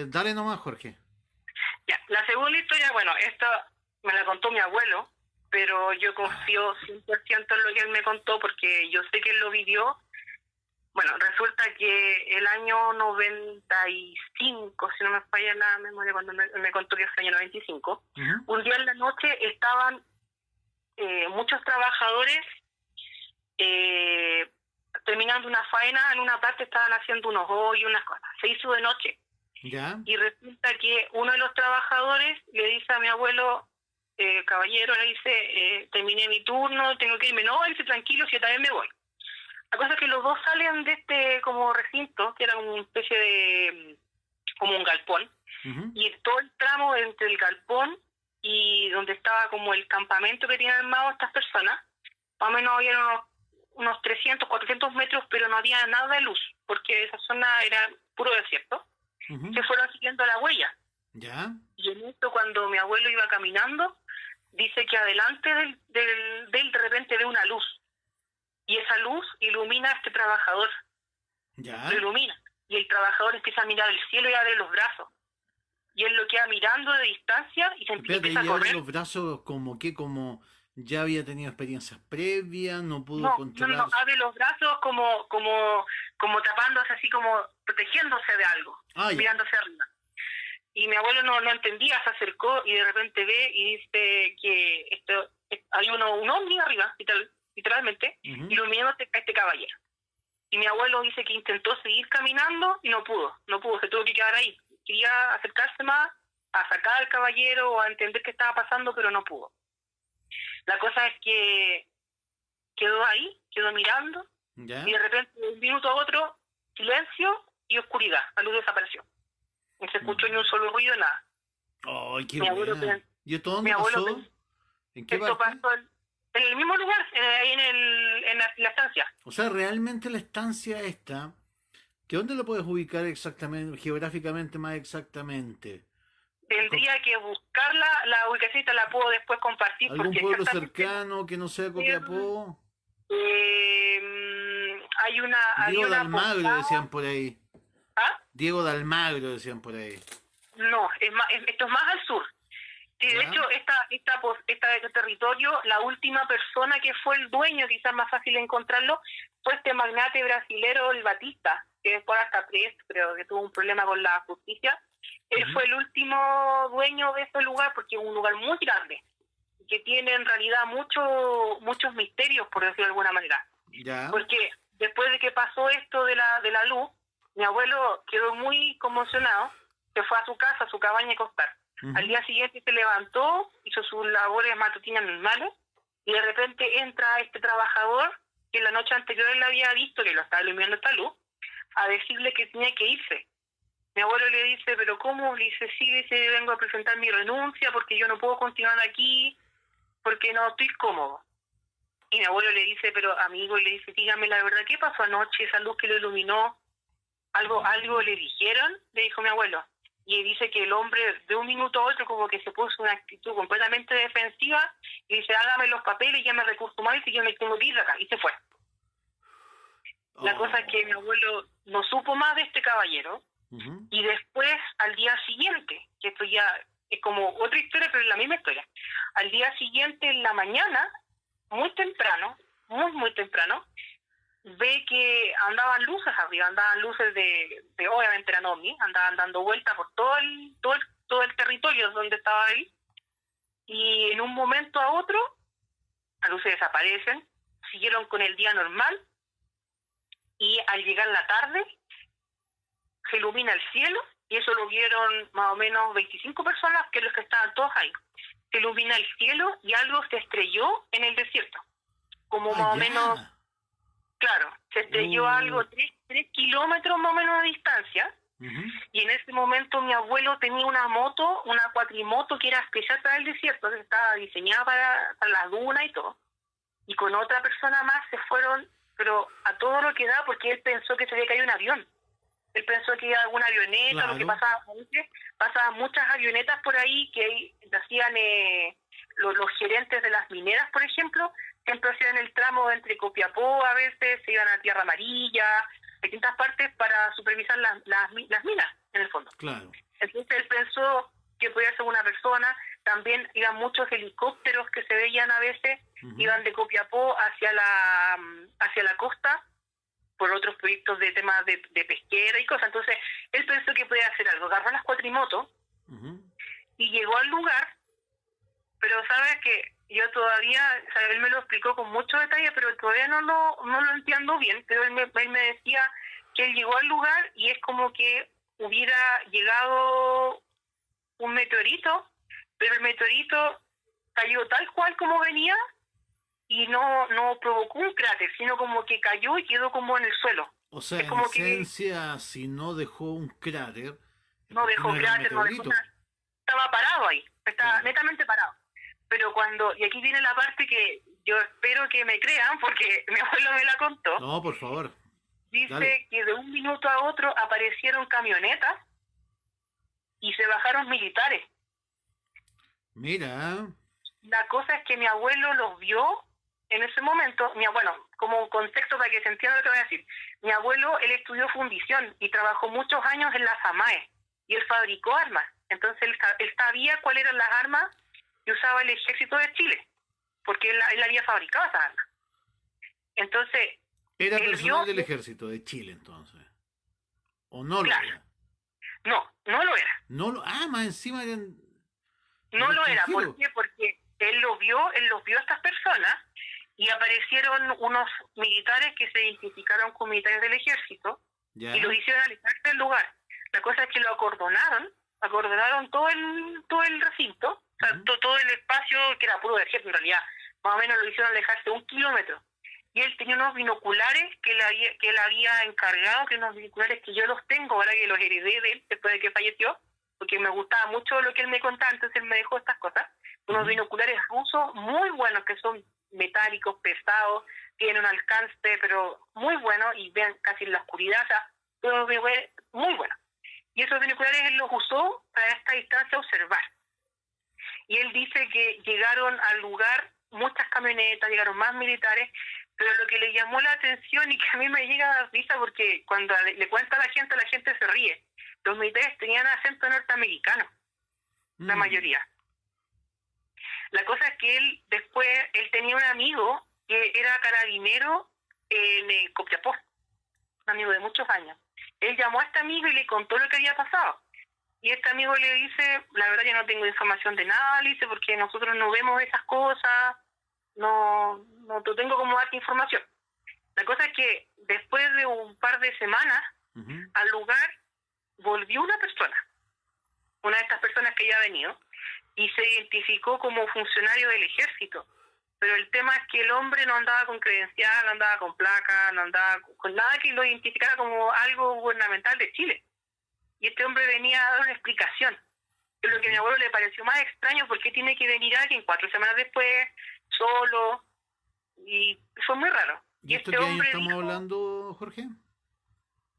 Dale nomás, Jorge. Ya, la segunda historia, bueno, esta me la contó mi abuelo, pero yo confío 100% en lo que él me contó porque yo sé que él lo vivió. Bueno, resulta que el año 95, si no me falla la memoria, cuando me contó que fue el año 95, un día en la noche estaban muchos trabajadores terminando una faena. En una parte estaban haciendo unos hoyos, unas cosas. Se hizo de noche. ¿Ya? Y resulta que uno de los trabajadores le dice a mi abuelo, caballero, le dice, terminé mi turno, tengo que irme. No, él dice, tranquilo, si yo también me voy. La cosa es que los dos salen de este como recinto, que era una especie de, como un galpón, y todo el tramo entre el galpón y donde estaba como el campamento que tenían armado estas personas, más o menos había unos 300, 400 metros, pero no había nada de luz, porque esa zona era puro desierto. Se fueron siguiendo la huella. ¿Ya? Y en esto, cuando mi abuelo iba caminando, dice que adelante de él de repente ve una luz. Y esa luz ilumina a este trabajador. ¿Ya? Lo ilumina. Y el trabajador empieza a mirar el cielo y abre los brazos. Y él lo queda mirando de distancia y se Espérate, empieza a y abre correr. los brazos como ya había tenido experiencias previas, no pudo No, controlar. abre los brazos como tapándose, así como protegiéndose de algo, Ya. mirándose arriba. Y mi abuelo no entendía, se acercó y de repente ve y dice que hay un ovni arriba, literalmente, iluminando a este caballero. Y mi abuelo dice que intentó seguir caminando y no pudo, se tuvo que quedar ahí. Quería acercarse más a sacar al caballero o a entender qué estaba pasando, pero no pudo. La cosa es que quedó ahí, quedó mirando, ¿Ya? y de repente, de un minuto a otro, silencio y oscuridad. La luz desapareció. No se escuchó ni un solo ruido, nada. ¡Ay, qué Mi abuelo, buena! ¿Y esto mi dónde abuelo, pasó? ¿En qué esto parte? pasó en el mismo lugar, ahí en la estancia. O sea, realmente la estancia esta, ¿que dónde lo puedes ubicar exactamente, geográficamente más exactamente? Tendría que buscar la ubicación y te la puedo después compartir ¿Algún porque pueblo exactamente cercano que no sea Copiapó? había Diego de una Almagro decían posada. por ahí. ¿Ah? Diego de Almagro decían por ahí. No, esto es más al sur. Sí, de ¿Ya? hecho, este territorio, la última persona que fue el dueño, quizás más fácil encontrarlo, fue este magnate brasilero, el Batista, que después hasta preso, creo que tuvo un problema con la justicia. Él fue el último dueño de ese lugar porque es un lugar muy grande, que tiene en realidad muchos misterios, por decirlo de alguna manera. ¿Ya? Porque después de que pasó esto de la luz, mi abuelo quedó muy conmocionado, se fue a su casa, a su cabaña a acostar. Al día siguiente se levantó, hizo sus labores matutinas normales, y de repente entra este trabajador que la noche anterior él había visto que lo estaba iluminando esta luz, a decirle que tenía que irse. Mi abuelo le dice, ¿pero cómo? Le dice, sí, dice, vengo a presentar mi renuncia porque yo no puedo continuar aquí, porque no estoy cómodo. Y mi abuelo le dice, pero amigo, le dice, dígame la verdad, ¿qué pasó anoche? Esa luz que lo iluminó, ¿algo le dijeron? Le dijo mi abuelo. Y dice que el hombre de un minuto a otro como que se puso una actitud completamente defensiva y dice, hágame los papeles, llame a recursos humanos y yo me tengo que ir de acá. Y se fue. La cosa es que mi abuelo no supo más de este caballero. Y después, al día siguiente, que esto ya es como otra historia, pero es la misma historia. Al día siguiente, en la mañana, muy temprano, muy temprano, ve que andaban luces arriba, andaban luces de obviamente eran ovnis, andaban dando vueltas por todo el territorio donde estaba él, y en un momento a otro, las luces desaparecen, siguieron con el día normal, y al llegar la tarde, se ilumina el cielo, y eso lo vieron más o menos 25 personas, que los que estaban todos ahí. Se ilumina el cielo y algo se estrelló en el desierto, como más o menos. Claro, se estrelló algo 3 kilómetros más o menos de distancia, y en ese momento mi abuelo tenía una moto, una cuatrimoto que era especial para el desierto, que estaba diseñada para las dunas y todo, y con otra persona más se fueron, pero a todo lo que da, porque él pensó que se había caído un avión. Él pensó que iba alguna avioneta, Claro. lo que pasaban muchas avionetas por ahí que hacían los gerentes de las mineras, por ejemplo, siempre hacían el tramo entre Copiapó, a veces se iban a Tierra Amarilla, a distintas partes para supervisar las minas. en el fondo. Claro. Entonces él pensó que podía ser una persona. También iban muchos helicópteros que se veían a veces, iban de Copiapó hacia la costa por otros proyectos de temas de pesquera y cosas. Entonces él pensó que podía hacer algo, agarró las cuatrimotos y llegó al lugar, pero sabes que yo todavía, o sea, él me lo explicó con mucho detalle, pero todavía no lo entiendo bien, pero él me decía que él llegó al lugar y es como que hubiera llegado un meteorito, pero el meteorito cayó tal cual como venía y no provocó un cráter, sino como que cayó y quedó como en el suelo. O sea, es en como esencia, si no dejó un cráter, no porque dejó no era un cráter, no dejó meteorito. nada. Estaba parado ahí, estaba Claro. netamente parado. Pero y aquí viene la parte que yo espero que me crean, porque mi abuelo me la contó, No, por favor. dice Dale. que de un minuto a otro aparecieron camionetas y se bajaron militares. Mira. La cosa es que mi abuelo los vio en ese momento. Bueno, como contexto para que se entienda lo que voy a decir, mi abuelo, él estudió fundición y trabajó muchos años en la FAMAE y él fabricó armas. Entonces él sabía cuáles eran las armas que usaba el ejército de Chile, porque él había fabricado esas armas. Entonces, Era él personal vio, del ejército de Chile, entonces. ¿O no lo claro, era? no lo era. No lo, más encima eran No del lo era. ¿Por extranjero. qué? Porque él los vio a estas personas y aparecieron unos militares que se identificaron como militares del ejército ¿Ya? y los hicieron alejarse del lugar. La cosa es que lo acordonaron todo el recinto, o sea, todo el espacio que era puro de ejército en realidad, más o menos lo hicieron alejarse 1 kilómetro. Y él tenía unos binoculares que él había encargado, que unos binoculares que yo los tengo, ahora que los heredé de él después de que falleció, porque me gustaba mucho lo que él me contaba, entonces él me dejó estas cosas, unos binoculares rusos muy buenos, que son metálicos, pesados, tienen un alcance, pero muy bueno, y ven casi en la oscuridad, o sea, unos binoculares muy buenos. Y esos binoculares él los usó para esta distancia observar. Y él dice que llegaron al lugar muchas camionetas, llegaron más militares, pero lo que le llamó la atención y que a mí me llega a dar risa, porque cuando le cuenta a la gente se ríe. Los militares tenían acento norteamericano, la mayoría. La cosa es que él tenía un amigo que era carabinero en Copiapó, un amigo de muchos años. Él llamó a este amigo y le contó lo que había pasado. Y este amigo le dice, la verdad yo no tengo información de nada, le dice, porque nosotros no vemos esas cosas, no te tengo como darte información. La cosa es que después de un par de semanas, al lugar volvió una de estas personas que ya ha venido, y se identificó como funcionario del ejército. Pero el tema es que el hombre no andaba con credencial, no andaba con placa, no andaba con nada que lo identificara como algo gubernamental de Chile. Y este hombre venía a dar una explicación. Es lo que a mi abuelo le pareció más extraño, porque tiene que venir alguien 4 semanas después, solo, y fue muy raro. ¿Y esto qué año estamos hablando, Jorge?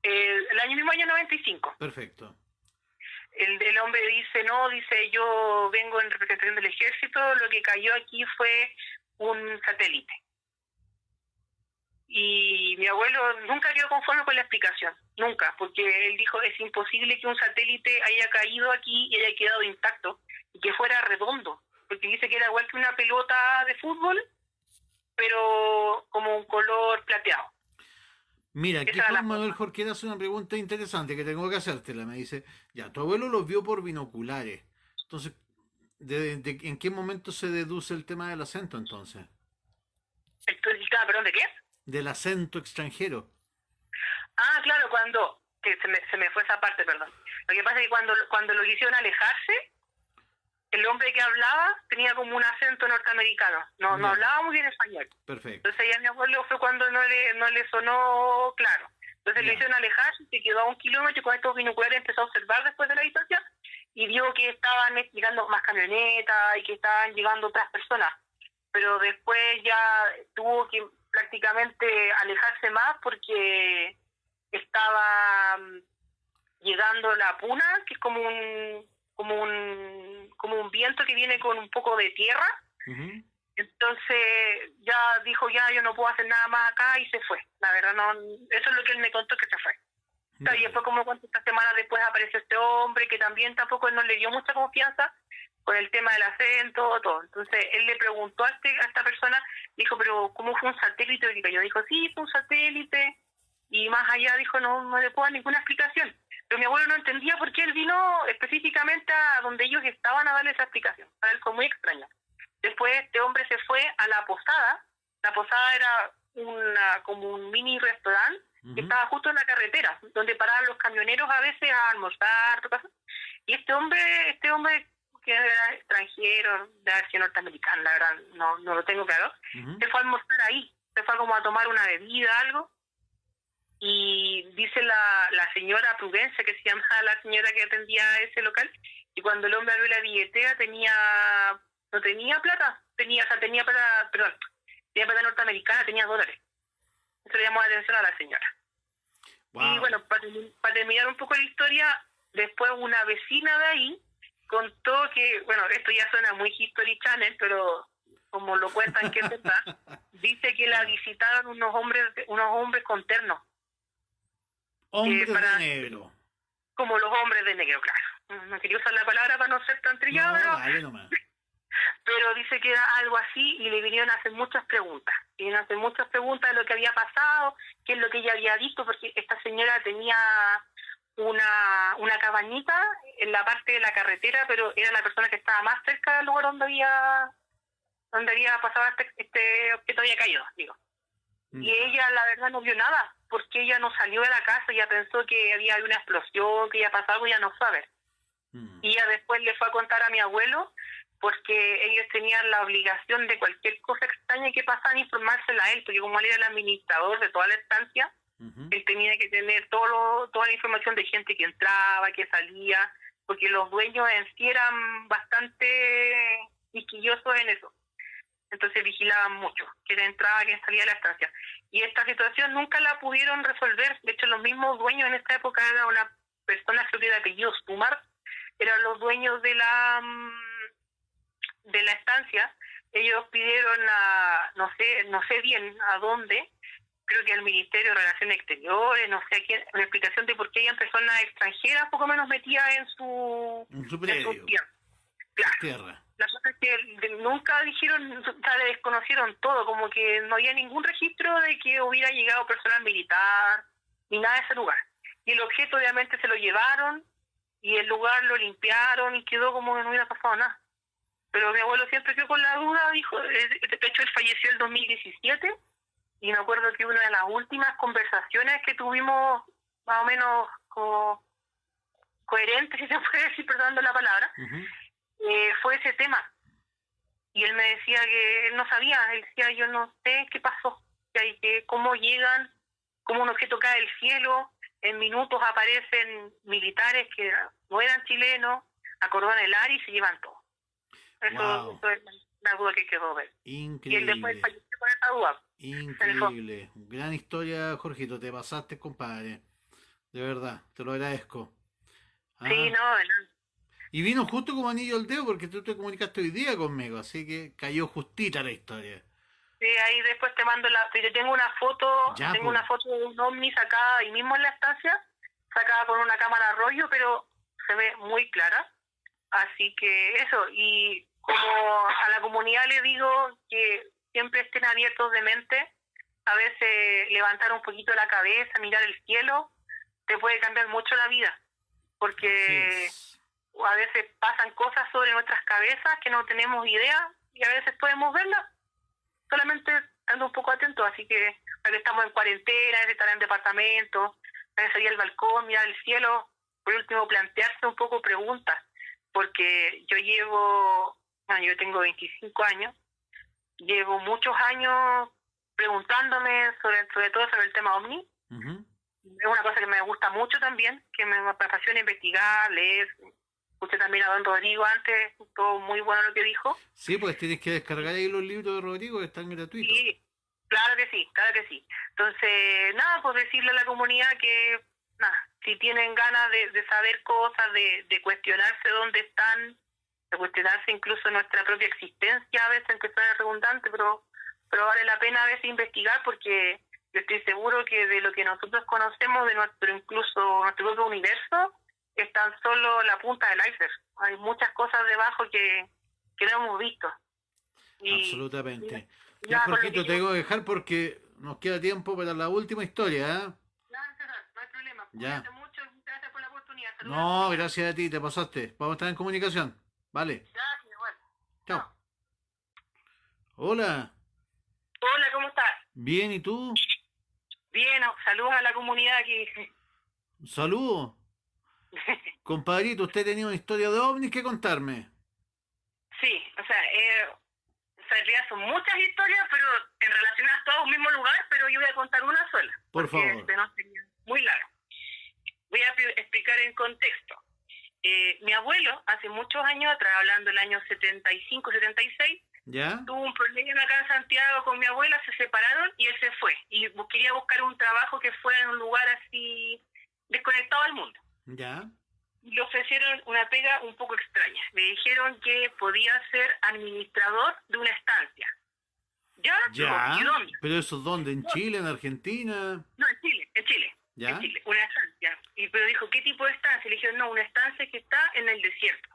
El mismo año 95. Perfecto. El hombre dice, yo vengo en representación del ejército, lo que cayó aquí fue un satélite. Y mi abuelo nunca quedó conforme con la explicación, nunca, porque él dijo, es imposible que un satélite haya caído aquí y haya quedado intacto, y que fuera redondo, porque dice que era igual que una pelota de fútbol, pero como un color plateado. Mira, aquí Juan Manuel Jorge hace una pregunta interesante que tengo que hacértela. Me dice, ya, tu abuelo los vio por binoculares. Entonces, ¿en qué momento se deduce el tema del acento entonces? ¿Perdón, de qué? Del acento extranjero. Ah, claro, se me fue esa parte, perdón. Lo que pasa es que cuando lo hicieron alejarse, el hombre que hablaba tenía como un acento norteamericano, no hablaba muy bien español. Perfecto. Entonces ya mi abuelo fue cuando no le sonó claro. Entonces le hicieron alejarse, se quedó a 1 kilómetro y con estos binoculares empezó a observar después de la distancia y vio que estaban llegando más camionetas y que estaban llegando otras personas. Pero después ya tuvo que prácticamente alejarse más porque estaba llegando la puna, que es como un viento que viene con un poco de tierra. Entonces ya dijo, yo no puedo hacer nada más acá, y se fue. La verdad, no, eso es lo que él me contó, que se fue. Y después como cuántas semanas después apareció este hombre que también tampoco no le dio mucha confianza con el tema del acento, todo. Entonces él le preguntó a esta persona, dijo, pero ¿cómo fue un satélite? Y yo dijo, sí, fue un satélite. Y más allá dijo, no le puedo dar ninguna explicación. Pero mi abuelo no entendía por qué él vino específicamente a donde ellos estaban a darle esa explicación. Para él fue muy extraño. Después este hombre se fue a la posada. La posada era como un mini restaurante que estaba justo en la carretera, donde paraban los camioneros a veces a almorzar, y este hombre que era extranjero, de haber sido norteamericano, la verdad no lo tengo claro, se fue a almorzar ahí, se fue como a tomar una bebida, algo, y dice la señora Prudencia, que se llama la señora que atendía ese local, y cuando el hombre abrió la billetera no tenía plata, tenía plata norteamericana, tenía dólares. Eso le llamó la atención a la señora. Wow. Y bueno, para terminar un poco la historia, después una vecina de ahí contó que, bueno, esto ya suena muy History Channel, pero como lo cuentan que es verdad, dice que la visitaron unos hombres con ternos. Hombres de negro. Como los hombres de negro, claro. No quería usar la palabra para no ser tan trillado, no, dale nomás. Pero dice que era algo así y le vinieron a hacer muchas preguntas. Vinieron a hacer muchas preguntas de lo que había pasado, qué es lo que ella había visto, porque esta señora tenía una cabañita en la parte de la carretera, pero era la persona que estaba más cerca del lugar donde había pasado este objeto había caído, digo. Y ella, la verdad, no vio nada, porque ella no salió de la casa, ella pensó que había una explosión, que había pasado algo, ella no sabe. Y ella después le fue a contar a mi abuelo, porque ellos tenían la obligación de cualquier cosa extraña que pasara informársela a él, porque como él era el administrador de toda la estancia, él tenía que tener toda la información de gente que entraba, que salía, porque los dueños en sí eran bastante quisquillosos en eso. Entonces vigilaban mucho quién entraba, quién salía de la estancia. Y esta situación nunca la pudieron resolver. De hecho, los mismos dueños en esta época era una persona que de apellido Stumar, eran los dueños de la estancia. Ellos pidieron no sé bien a dónde, creo que al Ministerio de Relaciones Exteriores, no sé a quién, una explicación de por qué hayan personas extranjeras poco menos metidas en su tierra. Claro. Tierra. La cosa es que nunca dijeron, o sea, le desconocieron todo, como que no había ningún registro de que hubiera llegado personal militar, ni nada de ese lugar. Y el objeto obviamente se lo llevaron, y el lugar lo limpiaron, y quedó como que no hubiera pasado nada. Pero mi abuelo siempre quedó con la duda, dijo, de hecho él falleció en 2017, y me acuerdo que una de las últimas conversaciones que tuvimos, más o menos como coherentes, si se puede decir, perdonando la palabra, fue ese tema. Y él me decía que él no sabía, él decía, yo no sé qué pasó, que cómo llegan, cómo un objeto cae del cielo, en minutos aparecen militares que no eran chilenos, acordonan el área y se llevan todo. Eso es la duda que quedó ver. Increíble. Y él después falleció con esa duda. Increíble. Gran historia, Jorgito, te pasaste, compadre. De verdad, te lo agradezco. Sí, no, de nada. Y vino justo como anillo al dedo porque tú te comunicaste hoy día conmigo, así que cayó justita la historia. Sí, ahí después te mando yo tengo una foto, una foto de un ovni sacada ahí mismo en la estancia, sacada con una cámara rollo, pero se ve muy clara. Así que eso, y como a la comunidad le digo que siempre estén abiertos de mente, a veces levantar un poquito la cabeza, mirar el cielo, te puede cambiar mucho la vida, porque a veces pasan cosas sobre nuestras cabezas que no tenemos idea y a veces podemos verlas solamente estando un poco atentos. Así que a veces estamos en cuarentena, a veces estar en departamento, a veces salir al balcón, mirar el cielo, por último plantearse un poco preguntas, porque yo tengo 25 años, llevo muchos años preguntándome sobre todo sobre el tema OVNI. Es una cosa que me gusta mucho también, que me apasiona investigar, leer. Escuché también a don Rodrigo antes, todo muy bueno lo que dijo. Sí, pues tienes que descargar ahí los libros de Rodrigo, que están gratuitos. Sí, claro que sí. Entonces, nada, pues decirle a la comunidad que, si tienen ganas de saber cosas, de cuestionarse dónde están, de cuestionarse incluso nuestra propia existencia, a veces, aunque suene redundante, pero vale la pena a veces investigar, porque yo estoy seguro que de lo que nosotros conocemos de incluso nuestro propio universo, es tan solo la punta del iceberg. Hay muchas cosas debajo que no hemos visto. Absolutamente. Ya, Jorgito, te tengo que dejar porque nos queda tiempo para la última historia, ¿eh? No hay problema. Ya. Cuídate mucho, gracias por la oportunidad. Saludos. No, gracias a ti, te pasaste. Vamos a estar en comunicación. Vale. Gracias, bueno. Chao. Hola. Hola, ¿cómo estás? Bien, ¿y tú? Bien, saludos a la comunidad aquí. Saludos. Compadrito, usted tenía una historia de ovnis que contarme. Sí, o sea, en realidad son muchas historias, pero en relacionadas todas a un mismo lugar, pero yo voy a contar una sola. Por favor. No sería muy largo. Voy a explicar en contexto. Mi abuelo, hace muchos años atrás, hablando del año 75, 76, ¿ya? Tuvo un problema acá en Santiago con mi abuela, se separaron y él se fue. Y quería buscar un trabajo que fuera en un lugar así desconectado al mundo. ¿Ya? Le ofrecieron una pega un poco extraña. Le dijeron que podía ser administrador de una estancia. ¿Ya? ¿Ya? ¿Y dónde? ¿Pero eso dónde? ¿En Chile? ¿En Argentina? No, en Chile. ¿Ya? En Chile, una estancia. Pero dijo, ¿qué tipo de estancia? Le dijeron, no, una estancia que está en el desierto.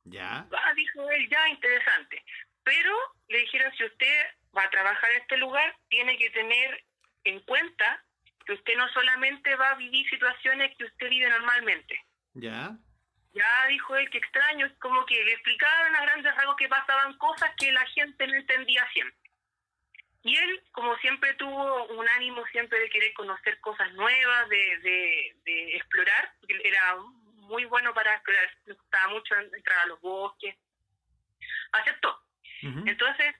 ¿Ya? Dijo él, ya, interesante. Pero le dijeron, si usted va a trabajar en este lugar, tiene que tener en cuenta que usted no solamente va a vivir situaciones que usted vive normalmente. ¿Ya? Ya dijo él, que extraño, como que le explicaron a grandes rasgos que pasaban cosas que la gente no entendía siempre. Y él, como siempre, tuvo un ánimo siempre de querer conocer cosas nuevas, de explorar, porque era muy bueno para explorar, le gustaba mucho entrar a los bosques. Aceptó. Entonces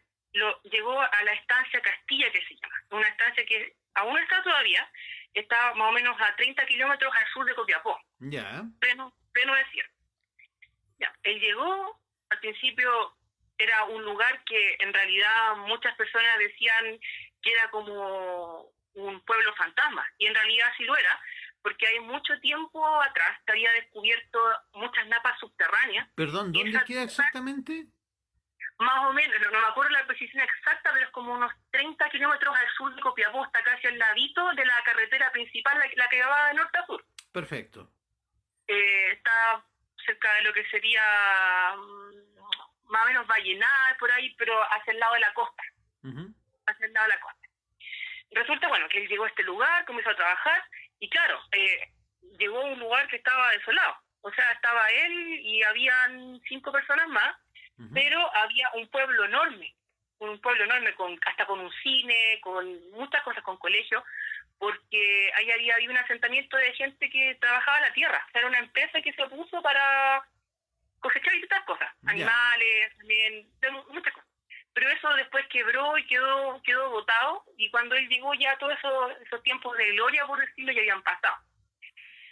llegó a la estancia Castilla, que se llama, una estancia que aún está todavía, está más o menos a 30 kilómetros al sur de Copiapó. Ya. Pleno desierto. Ya. Él llegó, al principio era un lugar que en realidad muchas personas decían que era como un pueblo fantasma, y en realidad sí lo era, porque hay mucho tiempo atrás se había descubierto muchas napas subterráneas. Perdón, ¿dónde queda exactamente? Más o menos, no me acuerdo la precisión exacta, pero es como unos 30 kilómetros al sur de Copiapó, está casi al ladito de la carretera principal, la que va de norte a sur. Perfecto. Está cerca de lo que sería más o menos Vallenar, por ahí, pero hacia el lado de la costa. Hacia el lado de la costa. Resulta, bueno, que él llegó a este lugar, comenzó a trabajar, y claro, llegó a un lugar que estaba desolado. O sea, estaba él y habían 5 personas más, pero había un pueblo enorme, hasta con un cine, con muchas cosas, con colegio, porque ahí había un asentamiento de gente que trabajaba la tierra. O sea, era una empresa que se puso para cosechar y estas cosas, animales, también, muchas cosas. Pero eso después quebró y quedó botado, y cuando él llegó ya todos esos tiempos de gloria, por decirlo, ya habían pasado.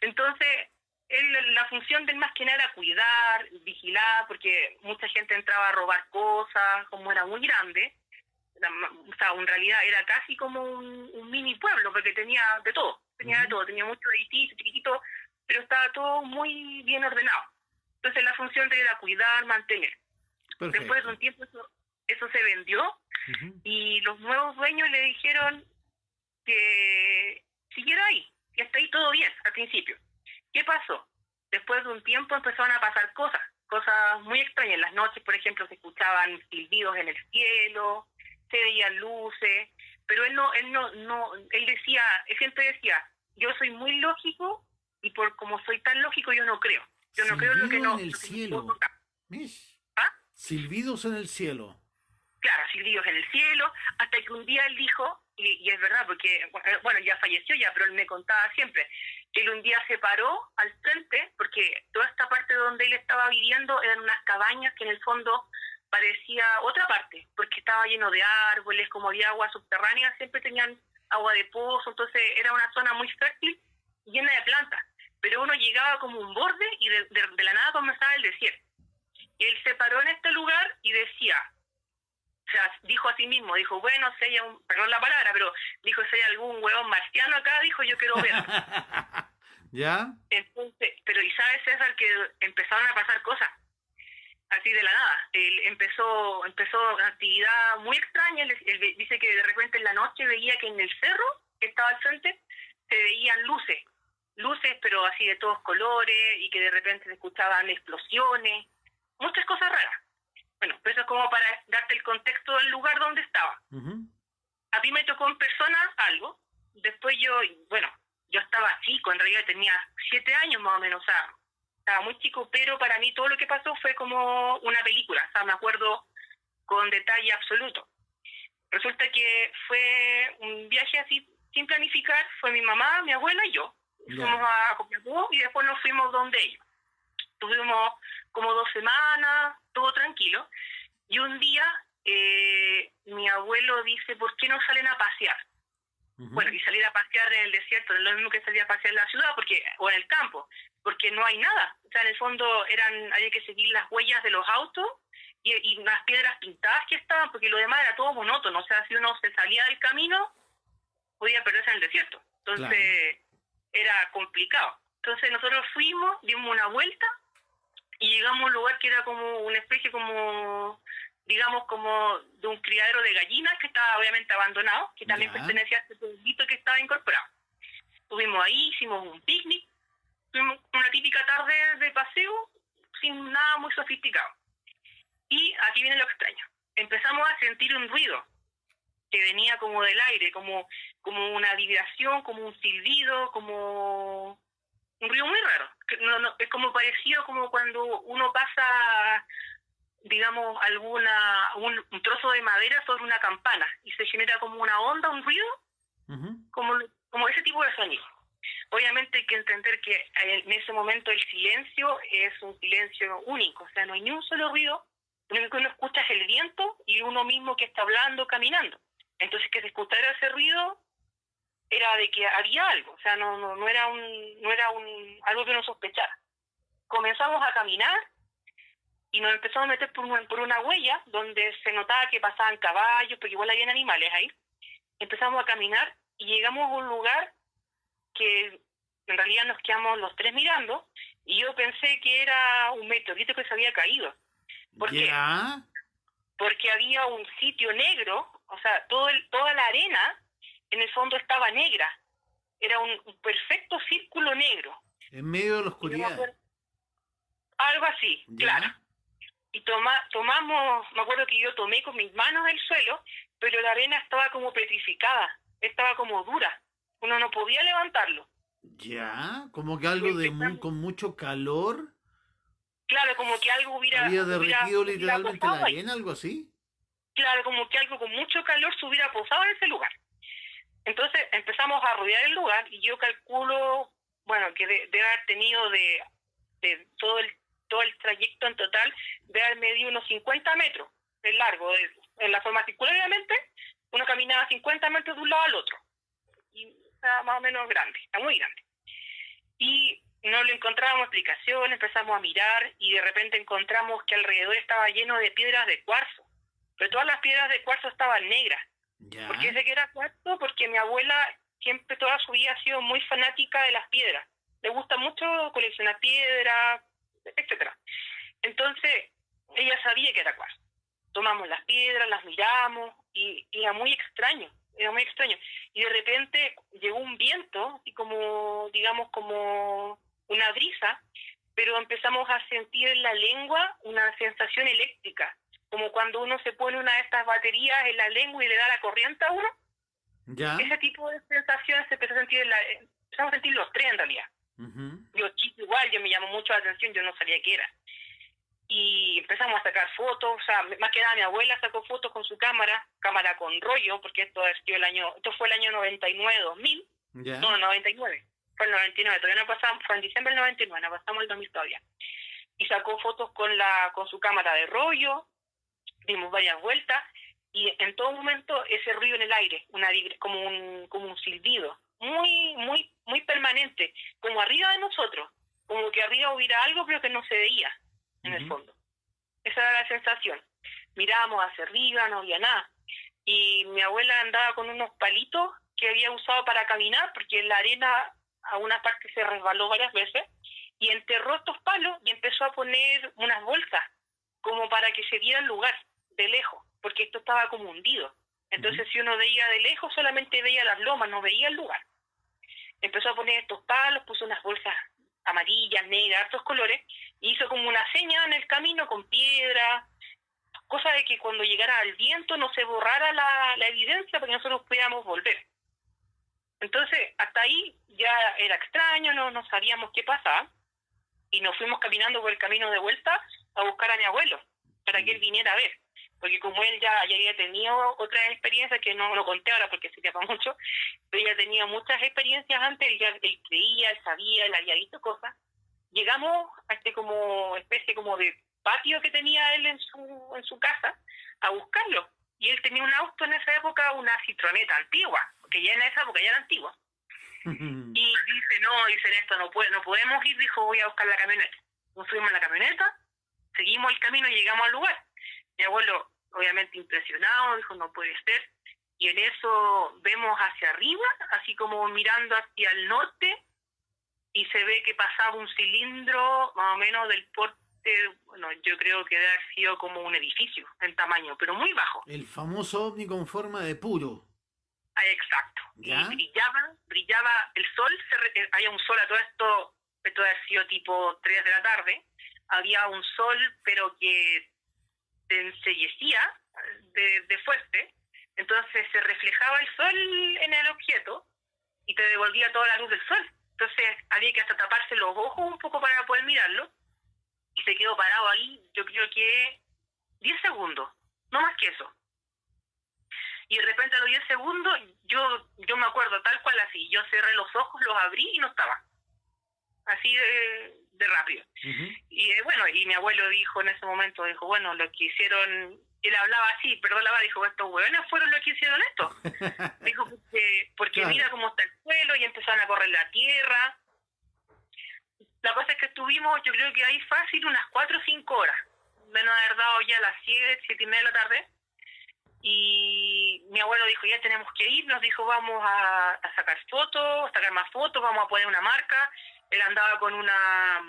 Entonces, la función de él más que nada era cuidar, vigilar, porque mucha gente entraba a robar cosas, como era muy grande. O sea, en realidad era casi como un mini pueblo, porque tenía de todo, tenía muchos edificios chiquititos, pero estaba todo muy bien ordenado. Entonces la función de él era cuidar, mantener. Perfecto. Después de un tiempo eso se vendió, y los nuevos dueños le dijeron que siguiera ahí, y hasta ahí todo bien al principio. ¿Qué pasó? Después de un tiempo empezaron a pasar cosas muy extrañas. En las noches, por ejemplo, se escuchaban silbidos en el cielo, se veían luces, pero él decía, él siempre decía, yo soy muy lógico, y por como soy tan lógico yo no creo. Yo no creo en lo que no. En el cielo. Silbidos en el cielo. Claro, silbidos en el cielo, hasta que un día él dijo, y es verdad, porque, bueno, ya falleció ya, pero él me contaba siempre, que él un día se paró al frente, porque toda esta parte donde él estaba viviendo eran unas cabañas que en el fondo parecía otra parte, porque estaba lleno de árboles, como había agua subterránea, siempre tenían agua de pozo, entonces era una zona muy fértil, llena de plantas, pero uno llegaba como un borde y de la nada comenzaba el desierto. Y él se paró en este lugar y decía, o sea, dijo a sí mismo, dijo, bueno, si hay perdón la palabra, pero dijo, si hay algún huevón marciano acá, dijo, yo quiero ver. ¿Ya? Entonces, pero ¿y sabes, César, que empezaron a pasar cosas? Así de la nada. Él empezó una actividad muy extraña. Él dice que de repente en la noche veía que en el cerro que estaba al frente, se veían luces, pero así de todos colores, y que de repente se escuchaban explosiones, muchas cosas raras. Bueno, pues eso es como para darte el contexto del lugar donde estaba. A mí me tocó en persona algo, después yo estaba chico, en realidad tenía 7 años más o menos, o sea, estaba muy chico, pero para mí todo lo que pasó fue como una película, o sea, me acuerdo con detalle absoluto. Resulta que fue un viaje así, sin planificar, fue mi mamá, mi abuela y yo. Fuimos a Copiapó y después nos fuimos donde ellos. Tuvimos como 2 semanas, todo tranquilo, y un día mi abuelo dice, ¿por qué no salen a pasear? Bueno, y salir a pasear en el desierto no es lo mismo que salir a pasear en la ciudad o en el campo, porque no hay nada. O sea, en el fondo había que seguir las huellas de los autos y unas piedras pintadas que estaban, porque lo demás era todo monótono. O sea, si uno se salía del camino, podía perderse en el desierto. Entonces, era complicado. Entonces nosotros fuimos, dimos una vuelta y llegamos a un lugar que era como una especie digamos como de un criadero de gallinas que estaba obviamente abandonado, que también pertenecía a este pueblito que estaba incorporado. Estuvimos ahí, hicimos un picnic, tuvimos una típica tarde de paseo sin nada muy sofisticado. Y aquí viene lo extraño. Empezamos a sentir un ruido que venía como del aire, como una vibración, como un silbido, como un ruido muy raro. Es como parecido como cuando uno pasa, digamos, un trozo de madera sobre una campana y se genera como una onda, un ruido, como ese tipo de sonido. Obviamente hay que entender que en ese momento el silencio es un silencio único, o sea, no hay ni un solo ruido, lo único que uno escucha es el viento y uno mismo que está hablando, caminando. Entonces que se escuchara ese ruido era de que había algo, o sea, no era algo que uno sospechara. Comenzamos a caminar y nos empezamos a meter por una huella donde se notaba que pasaban caballos, porque igual habían animales ahí. Empezamos a caminar y llegamos a un lugar que en realidad nos quedamos los 3 mirando y yo pensé que era un meteorito que se había caído. ¿Por qué? Porque había un sitio negro, o sea, toda la arena en el fondo estaba negra. Era un perfecto círculo negro. En medio de la oscuridad. Algo así, claro. Y tomamos, me acuerdo que yo tomé con mis manos el suelo, pero la arena estaba como petrificada, estaba como dura. Uno no podía levantarlo. Ya, como que algo con mucho calor. Claro, como que algo había derretido literalmente la arena, algo así. Claro, como que algo con mucho calor se hubiera posado en ese lugar. Entonces empezamos a rodear el lugar y yo calculo, bueno, que debe haber tenido de todo el trayecto en total, debe haber medido unos 50 metros de largo. En la forma circular, obviamente, uno caminaba 50 metros de un lado al otro. Y era más o menos grande, era muy grande. Y no le encontrábamos explicación, empezamos a mirar y de repente encontramos que alrededor estaba lleno de piedras de cuarzo. Pero todas las piedras de cuarzo estaban negras. Ya. ¿Por qué sé que era cuarzo? Porque mi abuela siempre toda su vida ha sido muy fanática de las piedras. Le gusta mucho coleccionar piedras, etcétera. Entonces, ella sabía que era cuarzo. Tomamos las piedras, las miramos y era muy extraño. Y de repente llegó un viento, así como, digamos, como una brisa, pero empezamos a sentir en la lengua una sensación eléctrica, como cuando uno se pone una de estas baterías en la lengua y le da la corriente a uno. Ya. Ese tipo de sensaciones se empezó a sentir empezamos a sentir los 3 en realidad. Yo chico igual, yo me llamó mucho la atención, yo no sabía qué era. Y empezamos a sacar fotos, o sea, más que nada mi abuela sacó fotos con su cámara con rollo, porque esto fue el año 99, 2000, yeah. No, 99, fue el 99, todavía no pasamos, fue en diciembre del 99, no pasamos el 2000 todavía. Y sacó fotos con su cámara de rollo, dimos varias vueltas, y en todo momento ese ruido en el aire, como un silbido, muy, muy, muy permanente, como arriba de nosotros, como que arriba hubiera algo pero que no se veía. En el fondo. Esa era la sensación. Mirábamos hacia arriba, no había nada. Y mi abuela andaba con unos palitos que había usado para caminar, porque en la arena a una parte se resbaló varias veces, y enterró estos palos y empezó a poner unas bolsas, como para que se viera el lugar, de lejos, porque esto estaba como hundido. Entonces, si uno veía de lejos, solamente veía las lomas, no veía el lugar. Empezó a poner estos palos, puso unas bolsas amarillas, negras, hartos colores, y hizo como una seña en el camino con piedra, cosa de que cuando llegara el viento no se borrara la evidencia para que nosotros pudiéramos volver. Entonces, hasta ahí ya era extraño, no sabíamos qué pasaba, y nos fuimos caminando por el camino de vuelta a buscar a mi abuelo, para que él viniera a ver. Porque como él ya había tenido otras experiencias, que no lo conté ahora porque sería para mucho, pero ya tenía muchas experiencias antes, él creía, él sabía, él había visto cosas. Llegamos a como especie como de patio que tenía él en su casa a buscarlo. Y él tenía un auto en esa época, una Citroneta antigua, porque ya en esa época ya era antigua. Y dice Néstor, no podemos ir, dijo, voy a buscar la camioneta. Nos subimos en la camioneta, seguimos el camino y llegamos al lugar. Mi abuelo, obviamente impresionado, dijo, no puede ser. Y en eso vemos hacia arriba, así como mirando hacia el norte, y se ve que pasaba un cilindro más o menos del porte, bueno, yo creo que debe haber sido como un edificio en tamaño, pero muy bajo. El famoso ovni con forma de puro. Exacto. ¿Ya? Y brillaba el sol, había un sol a todo esto debe haber sido tipo 3 de la tarde, había un sol, pero que se encellecía de fuerte, entonces se reflejaba el sol en el objeto y te devolvía toda la luz del sol. Entonces había que hasta taparse los ojos un poco para poder mirarlo, y se quedó parado ahí, yo creo que 10 segundos, no más que eso. Y de repente a los 10 segundos, yo me acuerdo tal cual así, yo cerré los ojos, los abrí y no estaba. Así de rápido. Y bueno, y mi abuelo dijo en ese momento, dijo, bueno, lo que hicieron, él hablaba así, perdón, dijo, estos hueones fueron los que hicieron esto. Dijo, porque claro, mira cómo está el suelo, y empezaron a correr la tierra. La cosa es que estuvimos, yo creo que ahí fácil, unas 4 o 5 horas. Menos haber dado ya las 7:30 de la tarde. Y mi abuelo dijo, ya tenemos que ir, nos dijo, vamos a sacar fotos, sacar más fotos, vamos a poner una marca. Él andaba con una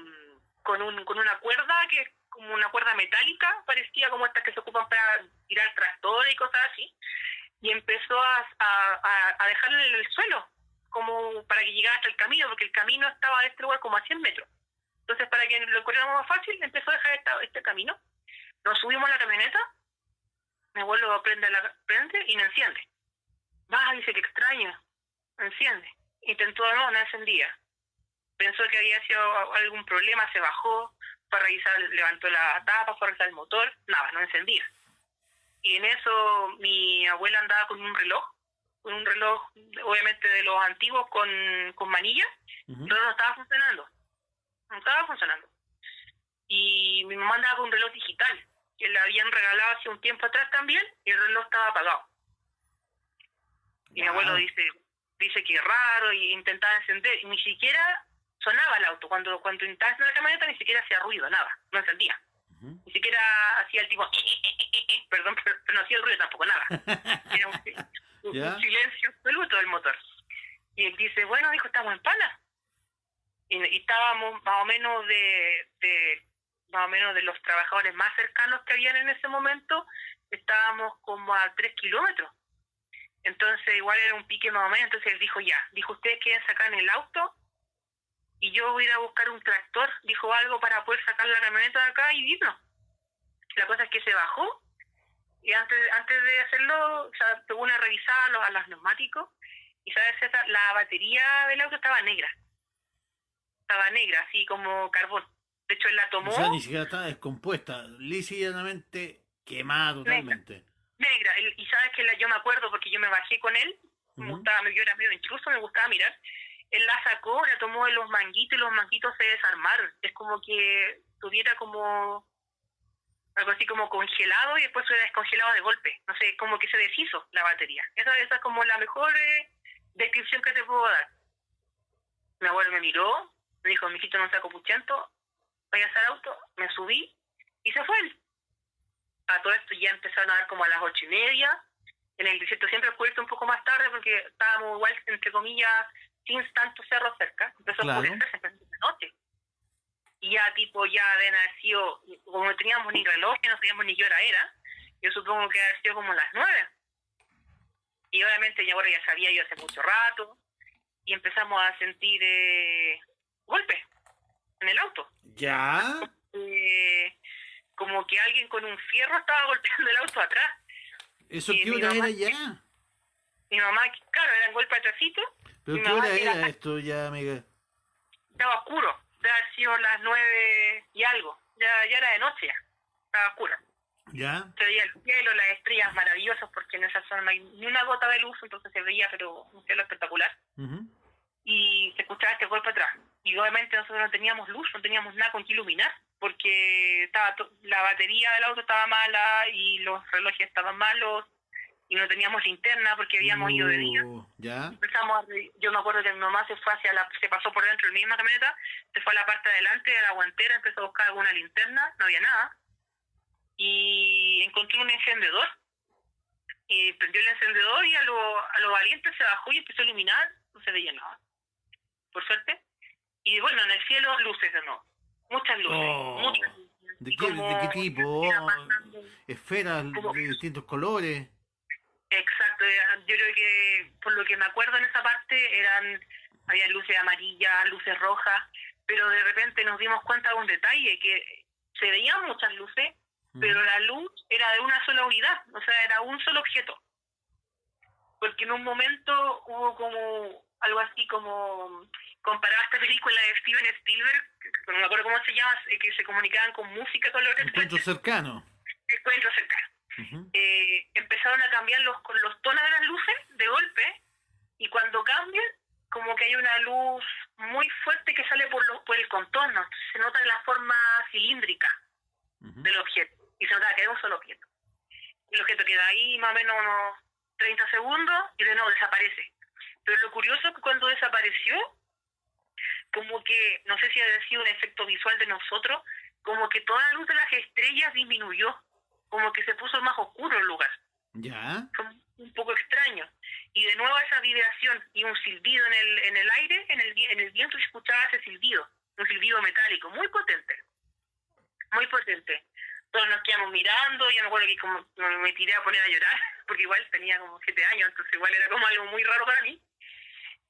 cuerda, que es como una cuerda metálica, parecía como estas que se ocupan para tirar tractores y cosas así, y empezó a dejarlo en el suelo, como para que llegara hasta el camino, porque el camino estaba de este lugar como a 100 metros. Entonces, para que lo corriéramos más fácil, empezó a dejar este camino. Nos subimos a la camioneta, mi abuelo prende y no enciende. Dice que extraño, enciende. Intentó, no encendía. Pensó que había sido algún problema, se bajó, fue a revisar, levantó la tapa, fue a revisar el motor, nada, no encendía. Y en eso mi abuela andaba con un reloj obviamente de los antiguos con manillas, pero no estaba funcionando. Y mi mamá andaba con un reloj digital, que le habían regalado hace un tiempo atrás también, y el reloj estaba apagado. Y mi abuelo dice que es raro, y intentaba encender, y ni siquiera sonaba el auto. Cuando intentaba encender la camioneta, ni siquiera hacía ruido, nada, no encendía. Ni siquiera hacía el tipo, perdón, pero no hacía el ruido tampoco, nada. Era un silencio absoluto del motor. Y él dice, bueno, dijo, estamos en Pana. Y estábamos más o menos de los trabajadores más cercanos que habían en ese momento, estábamos como a 3 kilómetros. Entonces igual era un pique más o menos. Entonces él dijo, ustedes quieren sacar en el auto y yo voy a ir a buscar un tractor, dijo, algo para poder sacar la camioneta de acá y irnos. La cosa es que se bajó, y antes de hacerlo, pegó una revisada a los neumáticos, y ¿sabes, César? La batería del auto estaba negra, así como carbón. De hecho, él la tomó... O sea, ni siquiera estaba descompuesta, lisa y llanamente quemada totalmente. Negra. Y sabes que yo me acuerdo porque yo me bajé con él, yo era medio intruso, me gustaba mirar. Él la sacó, la tomó de los manguitos, y los manguitos se desarmaron. Es como que tuviera como algo así como congelado, y después se descongelado de golpe. No sé, como que se deshizo la batería. Esa es como la mejor descripción que te puedo dar. Mi abuelo me miró, me dijo, mijito, no sea copuchento, vaya a hacer auto. Me subí y se fue él. A todo esto ya empezaron a dar como a las 8:30. En el desierto siempre oscurece un poco más tarde porque estábamos igual, entre comillas, sin tantos cerros cerca. Empezó a oscurecerse, empezó de noche. Y ya deben haber sido, como no teníamos ni reloj, no sabíamos ni qué hora era, yo supongo que haber sido como las 9. Y obviamente ya, bueno, ya sabía yo hace mucho rato, y empezamos a sentir golpes en el auto. ¿Ya? Como que alguien con un fierro estaba golpeando el auto atrás. ¿Eso qué hora era ya? Mi mamá, claro, era un golpe atrásito. ¿Pero qué hora era esto ya, amiga? Estaba oscuro, ya han sido las 9 y algo, ya era de noche ya, estaba oscuro. ¿Ya? Se veía el cielo, las estrellas maravillosas, porque en esa zona no hay ni una gota de luz, entonces se veía, pero un cielo espectacular. Y se escuchaba este golpe atrás. Y obviamente nosotros no teníamos luz, no teníamos nada con que iluminar, porque estaba la batería del auto estaba mala y los relojes estaban malos, y no teníamos linterna porque habíamos ido de día. ¿Ya? Yo me acuerdo que mi mamá se pasó por dentro de la misma camioneta, se fue a la parte de adelante de la guantera, empezó a buscar alguna linterna, no había nada, y encontré un encendedor, y prendió el encendedor y a lo valiente se bajó y empezó a iluminar, no se veía nada, por suerte. Y bueno, en el cielo luces de nuevo, muchas luces, muchas luces. ¿De qué tipo? ¿Esferas de distintos colores? Exacto, yo creo que por lo que me acuerdo en esa parte había luces amarillas, luces rojas, pero de repente nos dimos cuenta de un detalle, que se veían muchas luces, pero la luz era de una sola unidad, o sea, era un solo objeto. Porque en un momento hubo como algo así como, comparaba esta película de Steven Spielberg, no me acuerdo cómo se llama, que se comunicaban con música con los Encuentro cercano. Encuentro cercano. Empezaron a cambiar los tonos de las luces de golpe, y cuando cambian, como que hay una luz muy fuerte que sale por el contorno, se nota la forma cilíndrica del objeto, y se nota que es un solo objeto. El objeto queda ahí más o menos unos 30 segundos y de nuevo desaparece. Pero lo curioso es que cuando desapareció, como que, no sé si ha sido un efecto visual de nosotros, como que toda la luz de las estrellas disminuyó, como que se puso más oscuro el lugar. ¿Ya? Fue un poco extraño. Y de nuevo esa vibración y un silbido en el aire, en el viento se escuchaba ese silbido, un silbido metálico, muy potente. Muy potente. Todos nos quedamos mirando, yo me acuerdo que como me tiré a poner a llorar, porque igual tenía como 7 años, entonces igual era como algo muy raro para mí.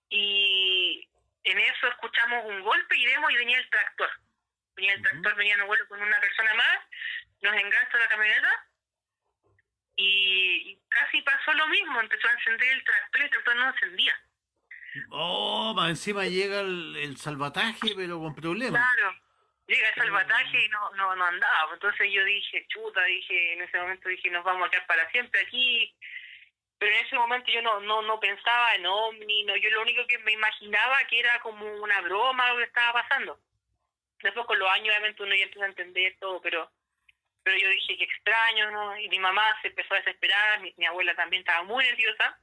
Y en eso escuchamos un golpe y venía el tractor. Venía el tractor, venía mi abuelo con una persona más, nos enganchó la camioneta y casi pasó lo mismo, empezó a encender el tractor y el tractor no encendía. Más encima llega el salvataje, pero con problemas. Claro, llega el salvataje y no andaba. Entonces yo dije, en ese momento dije, nos vamos a quedar para siempre aquí. Pero en ese momento yo no pensaba en ovni, yo lo único que me imaginaba que era como una broma lo que estaba pasando. Después con los años obviamente uno ya empieza a entender todo, pero yo dije que extraño, ¿no? Y mi mamá se empezó a desesperar, mi abuela también estaba muy nerviosa.